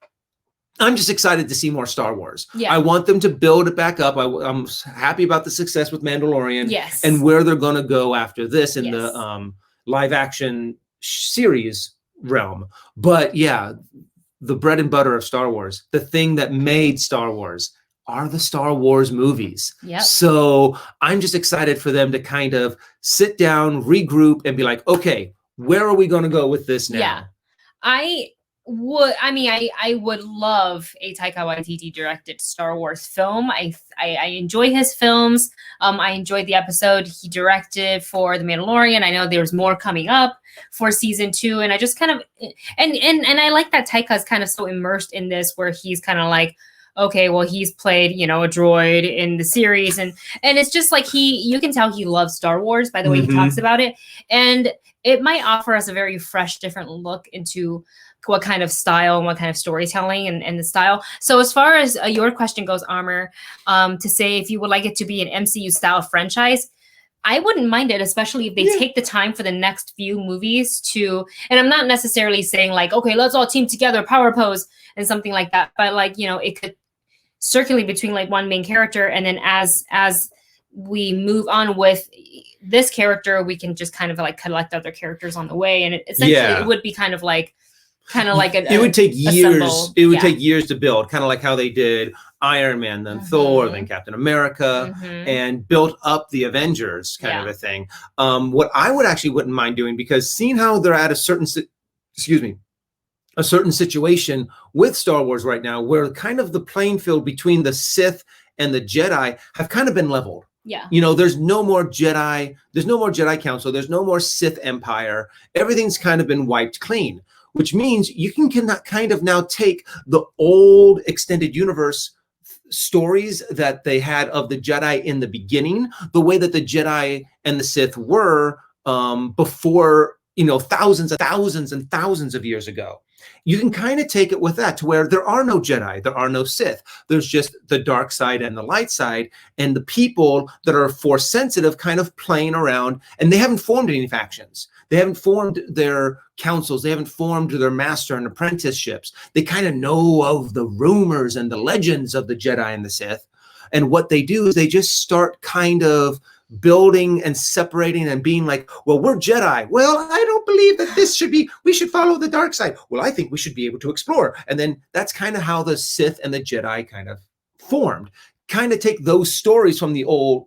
I'm just excited to see more Star Wars. Yeah. I want them to build it back up. I'm happy about the success with Mandalorian. Yes. And where they're going to go after this in the live action series realm. But yeah, the bread and butter of Star Wars, the thing that made Star Wars, are the Star Wars movies. Yep. So I'm just excited for them to kind of sit down, regroup, and be like, okay, where are we going to go with this now? Yeah. I would love a Taika Waititi directed Star Wars film. I enjoy his films. I enjoyed the episode he directed for The Mandalorian. I know there's more coming up for season 2, and I just kind of and I like that Taika's kind of so immersed in this, where he's kind of like, okay, well, he's played, a droid in the series, and it's just like you can tell he loves Star Wars by the way he talks about it, and it might offer us a very fresh, different look into what kind of style and what kind of storytelling and the style. So as far as your question goes, Armor, to say if you would like it to be an MCU style franchise, I wouldn't mind it, especially if they take the time for the next few movies to, and I'm not necessarily saying like, okay, let's all team together, power pose and something like that, but like, it could circulate between like one main character, and then as we move on with this character, we can just kind of like collect other characters on the way, and essentially it would be kind of like it would take years. It would take years to build, kind of like how they did Iron Man, then Thor, then Captain America, and built up the Avengers kind of a thing. What I wouldn't mind doing, because seeing how they're at a certain situation with Star Wars right now, where kind of the playing field between the Sith and the Jedi have kind of been leveled. Yeah. There's no more Jedi. There's no more Jedi Council. There's no more Sith Empire. Everything's kind of been wiped clean, which means you can kind of now take the old extended universe stories that they had of the Jedi in the beginning, the way that the Jedi and the Sith were before, thousands and thousands and thousands of years ago. You can kind of take it with that to where there are no Jedi, there are no Sith. There's just the dark side and the light side, and the people that are Force sensitive kind of playing around, and they haven't formed any factions. They haven't formed their councils. They haven't formed their master and apprenticeships. They kind of know of the rumors and the legends of the Jedi and the Sith. And what they do is they just start kind of building and separating and being like, well, we're Jedi. Well, I don't believe that we should follow the dark side. Well, I think we should be able to explore. And then that's kind of how the Sith and the Jedi kind of formed. Kind of take those stories from the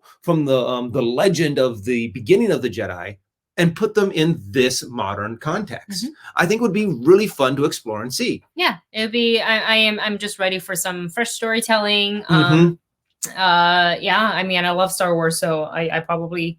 legend of the beginning of the Jedi and put them in this modern context. I think would be really fun to explore and see. Yeah, it'd be. I'm just ready for some fresh storytelling. Yeah, I mean, I love Star Wars, so I probably,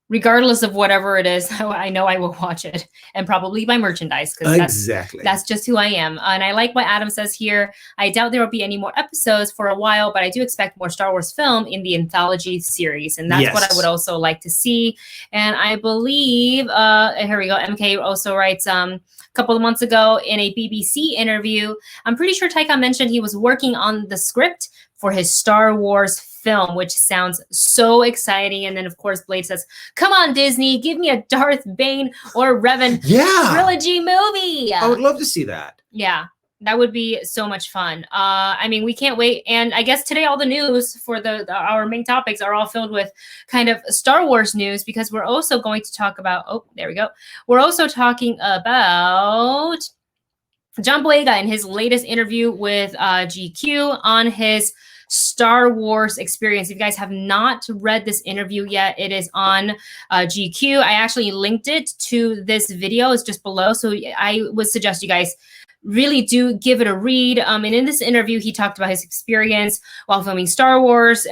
regardless of whatever it is, I know I will watch it and probably buy merchandise because that's just who I am. And I like what Adam says here. I doubt there will be any more episodes for a while, but I do expect more Star Wars film in the anthology series. And that's what I would also like to see. And I believe, here we go. MK also writes, a couple of months ago in a BBC interview, I'm pretty sure Taika mentioned he was working on the script for his Star Wars film, which sounds so exciting. And then, of course, Blade says, come on, Disney, give me a Darth Bane or Revan trilogy movie. I would love to see that. Yeah, that would be so much fun. I mean, we can't wait. And I guess today all the news for our main topics are all filled with kind of Star Wars news, because we're also going to talk about, oh, there we go. We're also talking about John Boyega in his latest interview with GQ on his Star Wars experience. If you guys have not read this interview yet, it is on GQ. I actually linked it to this video. It's just below. So I would suggest you guys really do give it a read. And in this interview, he talked about his experience while filming Star Wars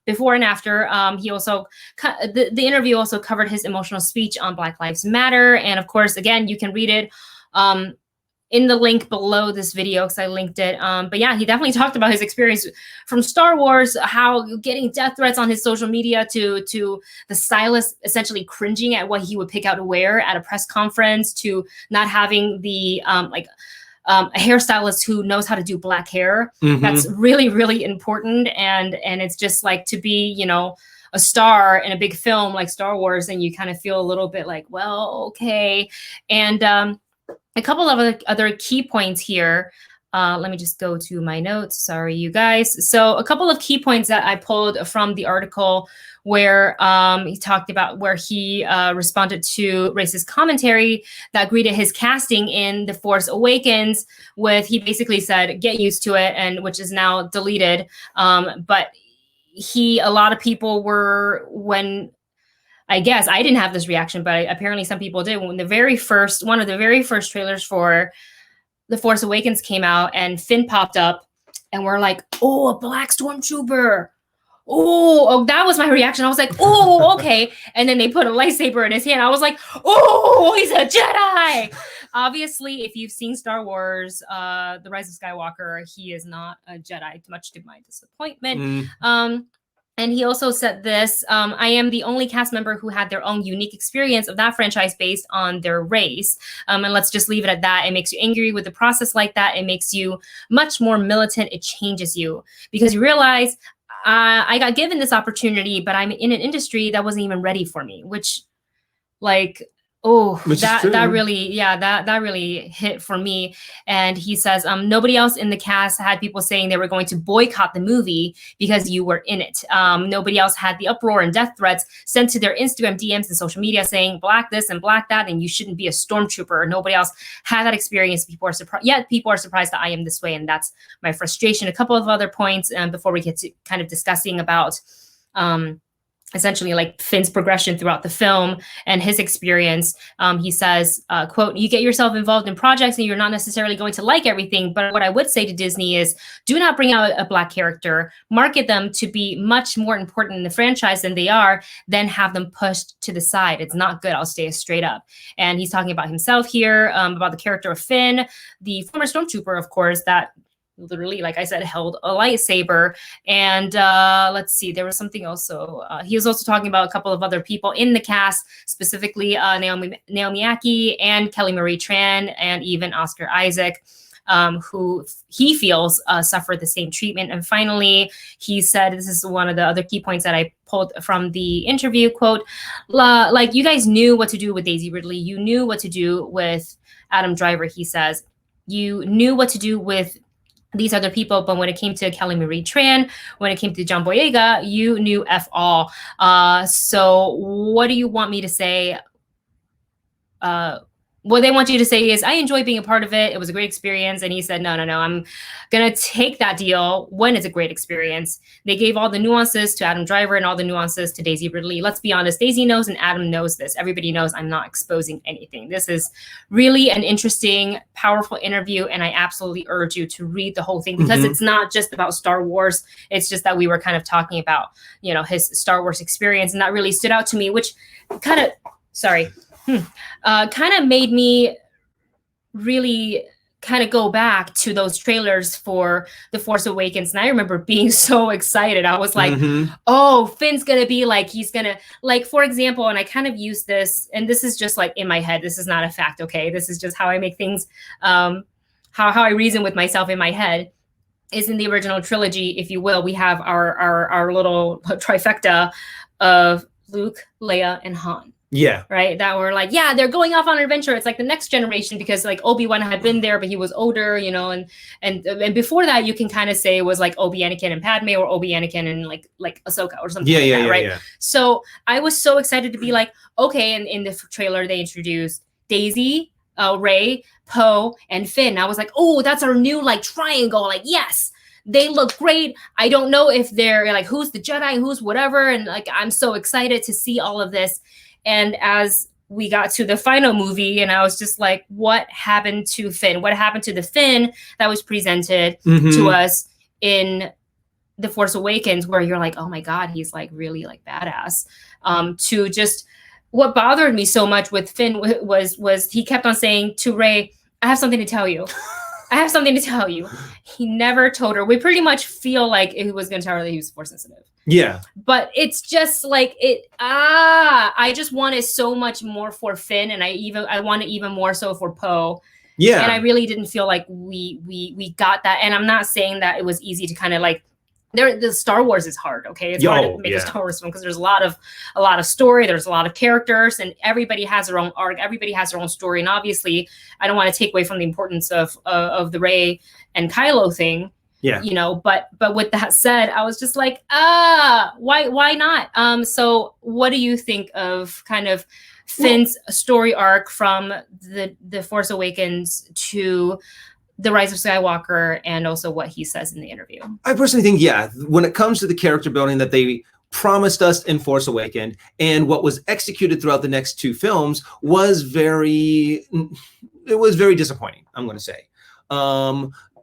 before and after. He also, the interview also covered his emotional speech on Black Lives Matter. And of course, again, you can read it in the link below this video because I linked it. But yeah, he definitely talked about his experience from Star Wars, how getting death threats on his social media to the stylist essentially cringing at what he would pick out to wear at a press conference, to not having the a hairstylist who knows how to do black hair. That's really, really important. And it's just like to be, you know, a star in a big film like Star Wars, and you kind of feel a little bit like, well, okay. And a couple of other key points here. Let me just go to my notes. Sorry, you guys. So a couple of key points that I pulled from the article where he talked about where he responded to racist commentary that greeted his casting in The Force Awakens with, he basically said, get used to it, and which is now deleted. But a lot of people were, when, I guess I didn't have this reaction, but apparently some people did. When one of the very first trailers for The Force Awakens came out and Finn popped up, and we're like, oh, a black stormtrooper. Oh, that was my reaction. I was like, oh, okay. And then they put a lightsaber in his hand. I was like, oh, he's a Jedi. Obviously, if you've seen Star Wars, The Rise of Skywalker, he is not a Jedi, much to my disappointment. And he also said this, I am the only cast member who had their own unique experience of that franchise based on their race. And let's just leave it at that. It makes you angry with the process like that. It makes you much more militant. It changes you because you realize I got given this opportunity, but I'm in an industry that wasn't even ready for me, which like, oh, that really hit for me. And he says, nobody else in the cast had people saying they were going to boycott the movie because you were in it. Nobody else had the uproar and death threats sent to their Instagram DMs and social media saying black this and black that, and you shouldn't be a stormtrooper. Nobody else had that experience. People are surprised. Yet people are surprised that I am this way, and that's my frustration. A couple of other points before we get to kind of discussing about essentially like Finn's progression throughout the film and his experience. He says, quote, you get yourself involved in projects and you're not necessarily going to like everything. But what I would say to Disney is do not bring out a black character, market them to be much more important in the franchise than they are, then have them pushed to the side. It's not good. I'll say it straight up. And he's talking about himself here, about the character of Finn, the former stormtrooper, of course, that literally, like I said, held a lightsaber. And let's see, there was something also. He was also talking about a couple of other people in the cast, specifically Naomi Aki and Kelly Marie Tran, and even Oscar Isaac, who he feels suffered the same treatment. And finally, he said, this is one of the other key points that I pulled from the interview, quote, like you guys knew what to do with Daisy Ridley. You knew what to do with Adam Driver, he says. You knew what to do with these other people, but when it came to Kelly Marie Tran, when it came to John Boyega, you knew F all. So what do you want me to say? what they want you to say is, I enjoy being a part of it. It was a great experience. And he said, no, I'm going to take that deal when it's a great experience. They gave all the nuances to Adam Driver and all the nuances to Daisy Ridley. Let's be honest, Daisy knows and Adam knows this. Everybody knows I'm not exposing anything. This is really an interesting, powerful interview. And I absolutely urge you to read the whole thing, because it's not just about Star Wars. It's just that we were kind of talking about, his Star Wars experience. And that really stood out to me, which kind of, kind of made me really kind of go back to those trailers for The Force Awakens. And I remember being so excited. I was like, oh, Finn's going to be like, he's going to, like, for example, and I kind of use this, and this is just like in my head. This is not a fact, okay? This is just how I make things, how I reason with myself in my head. Is in the original trilogy, if you will, we have our little trifecta of Luke, Leia, and Han. Yeah. Right. That were like, yeah, they're going off on an adventure. It's like the next generation, because like Obi-Wan had been there, but he was older, and before that, you can kind of say it was like Obi Anakin and Padme, or Obi Anakin and like Ahsoka or something. Right. Yeah. So I was so excited to be like, okay. And in the trailer, they introduced Daisy, Rey, Poe, and Finn. I was like, oh, that's our new like triangle. Like, yes. They look great. I don't know if they're like, who's the Jedi, who's whatever. And like, I'm so excited to see all of this. And as we got to the final movie, and I was just like, what happened to Finn? What happened to the Finn that was presented to us in The Force Awakens, where you're like, oh my God, he's like really like badass. To just, what bothered me so much with Finn was he kept on saying to Rey, I have something to tell you. I have something to tell you. He never told her. We pretty much feel like he was going to tell her that he was Force sensitive. Yeah. But it's just like I just wanted so much more for Finn, and I wanted even more so for Poe. Yeah. And I really didn't feel like we got that. And I'm not saying that it was easy to kind of like, the Star Wars is hard, okay? It's hard to make a Star Wars film, because there's a lot of story, there's a lot of characters, and everybody has their own arc, everybody has their own story. And obviously, I don't want to take away from the importance of the Rey and Kylo thing. Yeah. But with that said, I was just like, why not? So what do you think of kind of Finn's story arc from the Force Awakens to The Rise of Skywalker, and also what he says in the interview? I personally think, when it comes to the character building that they promised us in Force Awakens, and what was executed throughout the next two films was very disappointing, I'm going to say.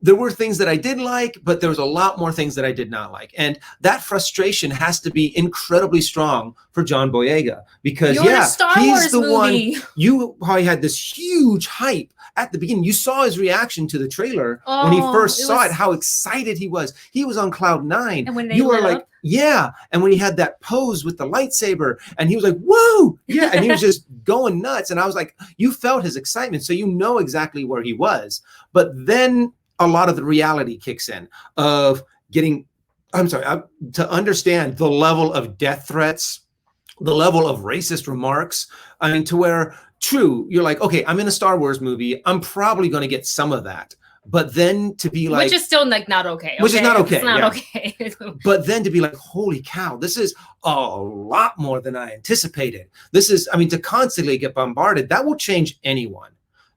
There were things that I did like, but there was a lot more things that I did not like. And that frustration has to be incredibly strong for John Boyega, because he's the one, you probably had this huge hype at the beginning. You saw his reaction to the trailer when he first saw it, how excited he was. He was on cloud 9. And when you were like, yeah. And when he had that pose with the lightsaber, and he was like, whoa, yeah. And he was just going nuts. And I was like, you felt his excitement. So you know exactly where he was. But then a lot of the reality kicks in of to understand the level of death threats, the level of racist remarks. I mean, to where, true, you're like, okay, I'm in a Star Wars movie, I'm probably going to get some of that. But then to be like, which is still like not okay. Which is not okay. It's not okay. But then to be like, holy cow, this is a lot more than I anticipated. This is, I mean, to constantly get bombarded, that will change anyone.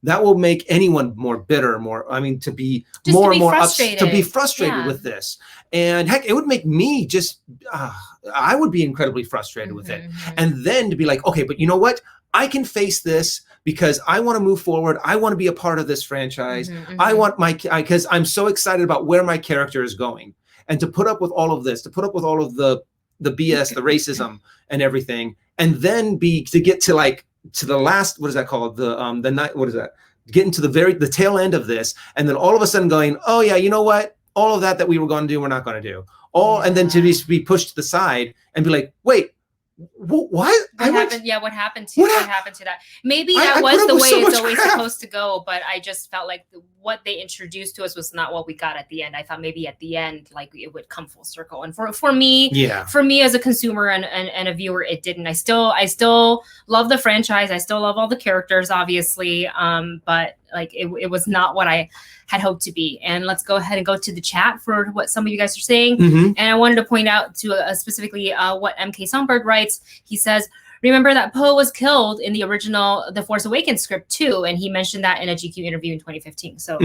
That will make anyone more bitter, to be frustrated with this. And heck, it would make me I would be incredibly frustrated with it. And then to be like, okay, but you know what? I can face this because I want to move forward. I want to be a part of this franchise. I want because I'm so excited about where my character is going. And to put up with all of this, to put up with all of the BS, the racism and everything, and then to get to the last, what is that called? The night, what is that? Getting to the tail end of this, and then all of a sudden going, oh yeah, you know what? All of that we were going to do, we're not going to do. And then to be pushed to the side and be like, wait, what? What happened to that? Maybe that was the way it's always supposed to go, but I just felt like what they introduced to us was not what we got at the end. I thought maybe at the end, like, it would come full circle. And for me as a consumer and a viewer, it didn't. I still love the franchise. I still love all the characters, obviously. But like it was not what I had hoped to be. And let's go ahead and go to the chat for what some of you guys are saying. And I wanted to point out to specifically what MK Songbird writes. He says, remember that Poe was killed in the original The Force Awakens script too, and he mentioned that in a GQ interview in 2015. So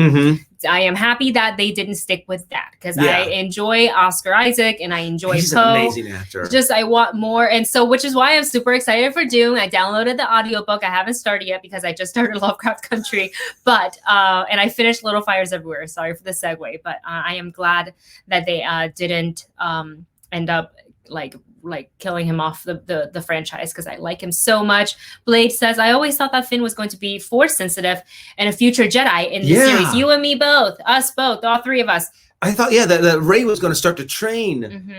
I am happy that they didn't stick with that, because I enjoy Oscar Isaac and I enjoy He's Poe. an amazing actor. Just I want more, and so which is why I'm super excited for Dune. I downloaded the audiobook. I haven't started yet because I just started Lovecraft Country, but and I finished Little Fires Everywhere. Sorry for the segue, but I am glad that they didn't end up like killing him off the franchise, because I like him so much. Blade says, I always thought that Finn was going to be Force sensitive and a future Jedi in the series. You and me both, us both, all three of us. I thought, that Rey was going to start to train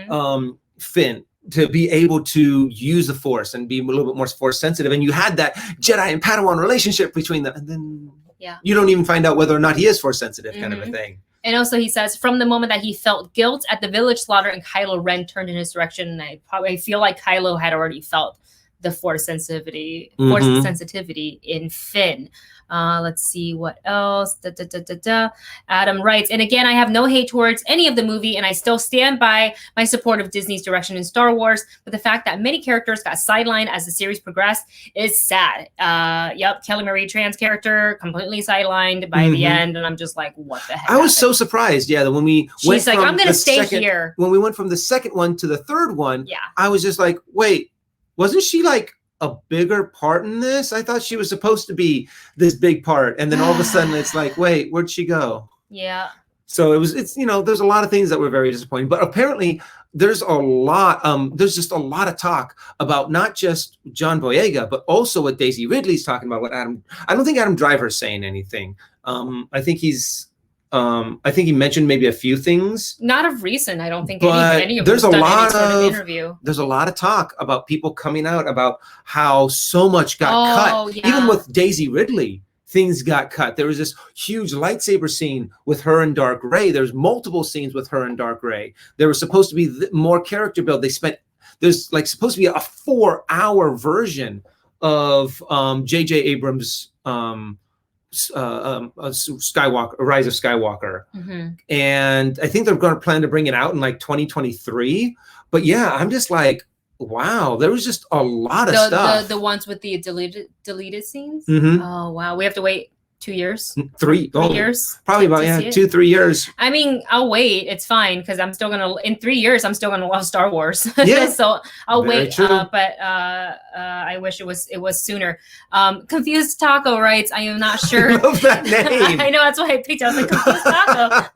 Finn to be able to use the Force and be a little bit more Force sensitive. And you had that Jedi and Padawan relationship between them. And then you don't even find out whether or not he is Force sensitive, kind of a thing. And also he says, from the moment that he felt guilt at the village slaughter and Kylo Ren turned in his direction, and I feel like Kylo had already felt the Force sensitivity in Finn. Let's see what else. Adam writes, and again, I have no hate towards any of the movie, and I still stand by my support of Disney's direction in Star Wars, but the fact that many characters got sidelined as the series progressed is sad. Kelly Marie Tran's character completely sidelined by the end, and I'm just like, what the heck? I was so surprised, that when we she's like, I'm gonna stay here. When we went from the second one to the third one, I was just like, wait, wasn't she like a bigger part in this? I thought she was supposed to be this big part, and then all of a sudden it's like, wait, where'd she go? So it's there's a lot of things that were very disappointing, but apparently there's just a lot of talk about not just John Boyega, but also what Daisy Ridley's talking about. I don't think Adam Driver's saying anything. I think he mentioned maybe a few things. Not of recent, I don't think. But any of there's them a lot of interview. There's a lot of talk about people coming out about how so much got cut. Even with Daisy Ridley, things got cut. There was this huge lightsaber scene with her and Dark Rey. There's multiple scenes with her and Dark Rey. There was supposed to be more character build. There's like supposed to be a 4-hour version of J.J. Abrams' Skywalker, Rise of Skywalker, and I think they're going to plan to bring it out in like 2023. But I'm just like, wow, there was just a lot of stuff. The ones with the deleted scenes. Oh wow, we have to wait 2 years, 3 years, probably about 2-3 years. I mean, I'll wait. It's fine, because I'm still gonna in 3 years. I'm still gonna love Star Wars. So I'll wait. But I wish it was sooner. Confused Taco writes, I am not sure. I love that name. I know, that's why I picked it. I was like, Confused Taco.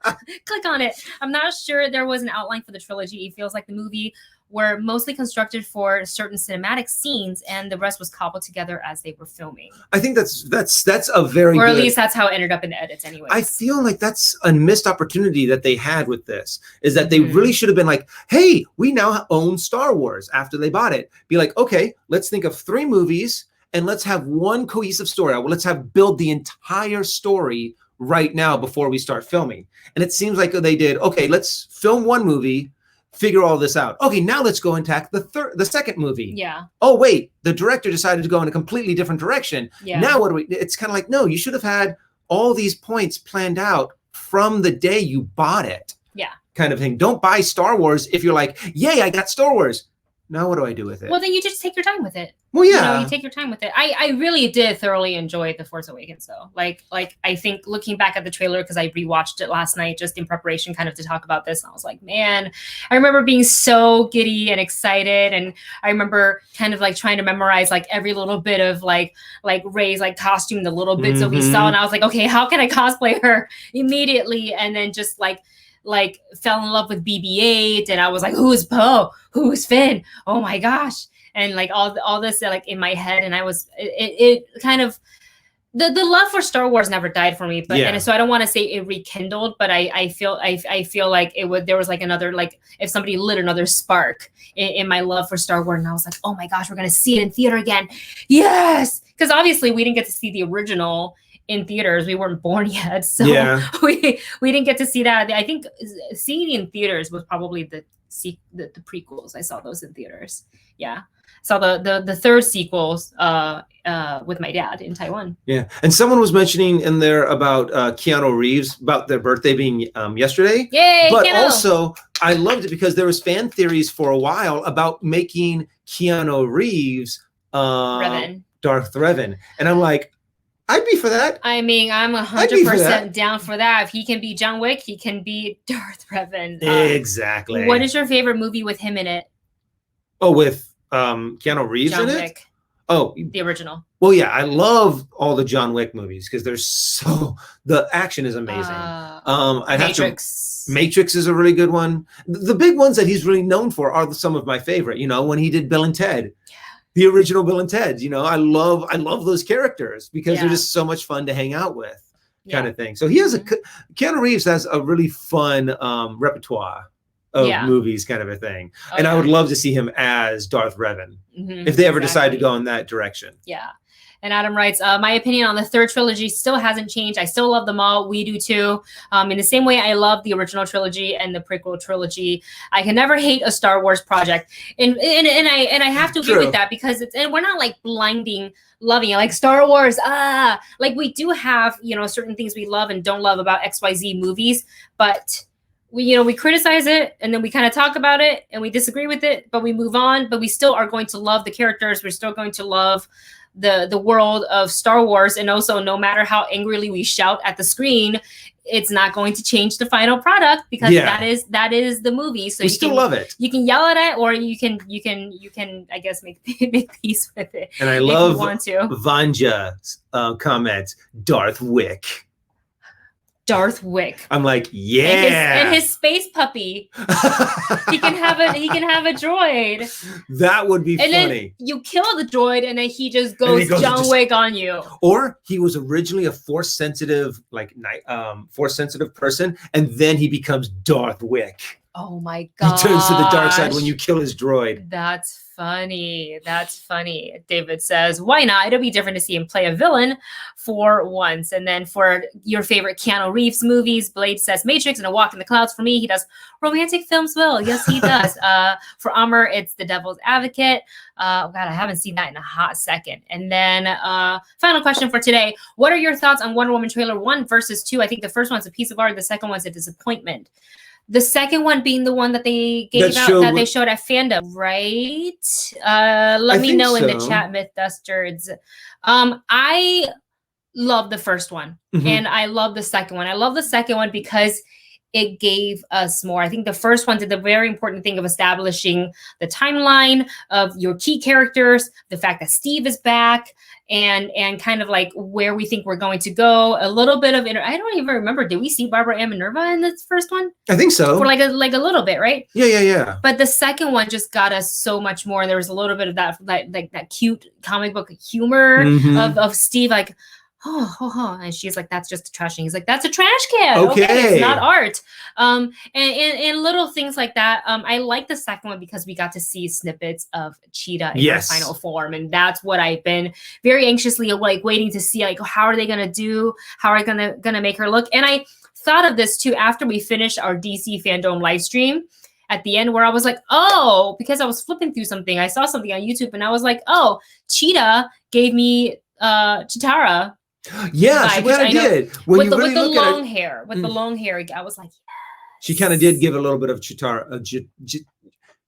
Click on it. I'm not sure there was an outline for the trilogy. It feels like the movie were mostly constructed for certain cinematic scenes, and the rest was cobbled together as they were filming. I think that's a very or at least that's how it ended up in the edits anyway. I feel like that's a missed opportunity that they had with this, is that they really should have been like, hey, we now own Star Wars after they bought it. Be like, okay, let's think of 3 movies and let's have one cohesive story. Let's build the entire story right now before we start filming. And it seems like they did, okay, let's film one movie, figure all this out. Okay, now let's go and tack the second movie. Oh wait, the director decided to go in a completely different direction. Now what do we? It's kind of like, no, you should have had all these points planned out from the day you bought it. Kind of thing. Don't buy Star Wars if you're like, yay, I got Star Wars. Now what do I do with it? Well, then you just take your time with it. Well, you take your time with it. I really did thoroughly enjoy The Force Awakens, though. Like I think looking back at the trailer, because I rewatched it last night just in preparation kind of to talk about this, and I was like, man, I remember being so giddy and excited, and I remember kind of like trying to memorize like every little bit of like Rey's like costume, the little bits that we saw, and I was like, okay, how can I cosplay her immediately? And then just like fell in love with BB-8, and I was like, who's Poe? Who's Finn? Oh my gosh. And like all this like in my head, and I was it kind of the love for Star Wars never died for me, but and so I don't want to say it rekindled, but I feel like there was like another, like if somebody lit another spark in my love for Star Wars, and I was like, oh my gosh, we're gonna see it in theater again. Yes, because obviously we didn't get to see the original in theaters. We weren't born yet, so we didn't get to see that. I think seeing it in theaters was probably the prequels. I saw those in theaters. Saw the third sequels with my dad in Taiwan. And someone was mentioning in there about Keanu Reeves, about their birthday being yesterday. Yay, but Keanu. Also I loved it because there was fan theories for a while about making Keanu Reeves Revan. Darth Revan. And I'm like, I'd be for that. I mean, I'm 100% down for that. If he can be John Wick, he can be Darth Revan. Exactly. What is your favorite movie with him in it? Oh, with Keanu Reeves John in Wick. it? Oh, the original. Well, yeah, I love all the John Wick movies because the action is amazing. Matrix is a really good one. The big ones that he's really known for are some of my favorite. You know, when he did Bill and Ted. The original Bill and Ted, you know, I love those characters because they're just so much fun to hang out with, kind of thing. So he has Keanu Reeves has a really fun repertoire of movies, kind of a thing. And I would love to see him as Darth Revan if they ever decide to go in that direction. Yeah. And Adam writes, my opinion on the third trilogy still hasn't changed. I still love them all. We do too. In the same way I love the original trilogy and the prequel trilogy. I can never hate a Star Wars project. And I have to agree with that because and we're not like blinding loving it, like Star Wars. Like we do have, you know, certain things we love and don't love about XYZ movies, but we criticize it and then we kind of talk about it and we disagree with it, but we move on, but we still are going to love the characters. We're still going to love the world of Star Wars. And also, no matter how angrily we shout at the screen, it's not going to change the final product because that is the movie. So we still love it. You can yell at it, or you can I guess make peace with it. And I love Vanja's comment, Darth Wick. Darth Wick. I'm like, yeah. And his space puppy. he can have a droid. That would be funny. And then you kill the droid and then he just goes John Wick on you. Or he was originally a force sensitive person, and then he becomes Darth Wick. Oh my god. He turns to the dark side when you kill his droid. That's funny. That's funny. David says, why not? It'll be different to see him play a villain for once. And then for your favorite Keanu Reeves movies, Blade says Matrix and A Walk in the Clouds. For me, he does romantic films well. Yes, he does. For Amr, it's The Devil's Advocate. God, I haven't seen that in a hot second. And then final question for today. What are your thoughts on Wonder Woman trailer 1 versus 2? I think the first one's a piece of art. The second one's a disappointment. The second one being the one that they gave that they showed at Fandom, right? Let me know in the chat, Myth Dustards. I love the first one, and I love the second one. I love the second one because it gave us more. I think the first one did the very important thing of establishing the timeline of your key characters, the fact that Steve is back, and kind of like where we think we're going to go. A little bit of I don't even remember. Did we see Barbara Ann Minerva in the first one? I think so. For like a little bit, right? Yeah. But the second one just got us so much more. And there was a little bit of that cute comic book humor of Steve, like, oh, and she's like, that's just a trash can. He's like, that's a trash can. Okay, it's not art. And little things like that. I like the second one because we got to see snippets of Cheetah in her final form, and that's what I've been very anxiously like waiting to see. Like, how are they gonna do? How are they gonna make her look? And I thought of this too after we finished our DC Fandom live stream. At the end, where I was like, oh, because I was flipping through something, I saw something on YouTube, and I was like, oh, Cheetah gave me Chitara. Yeah, she kind of did. With the long hair, I was like, yes. She kind of did give a little bit of Chitara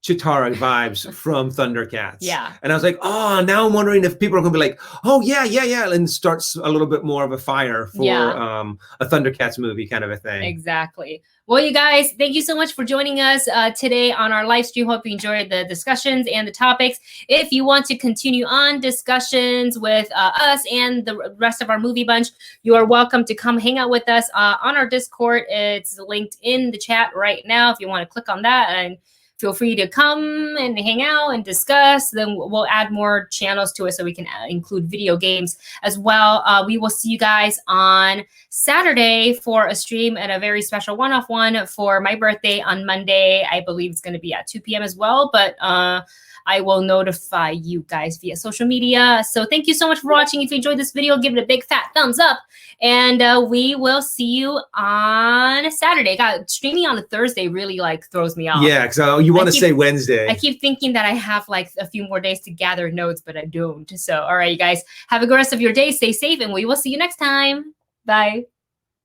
vibes from Thundercats. Yeah. And I was like, oh, now I'm wondering if people are going to be like, oh, yeah, and starts a little bit more of a fire for a Thundercats movie kind of a thing. Exactly. Well, you guys, thank you so much for joining us today on our live stream. Hope you enjoyed the discussions and the topics. If you want to continue on discussions with us and the rest of our movie bunch, you are welcome to come hang out with us on our Discord. It's linked in the chat right now if you want to click on that, and feel free to come and hang out and discuss. Then we'll add more channels to it so we can include video games as well. We will see you guys on Saturday for a stream and a very special one-off one for my birthday on Monday. I believe it's going to be at 2 p.m. as well, but I will notify you guys via social media. So thank you so much for watching. If you enjoyed this video, give it a big fat thumbs up. And we will see you on Saturday. God, streaming on a Thursday really like throws me off. Yeah, so you want to say Wednesday. I keep thinking that I have like a few more days to gather notes, but I don't. So, all right, you guys, have a good rest of your day. Stay safe, and we will see you next time. Bye.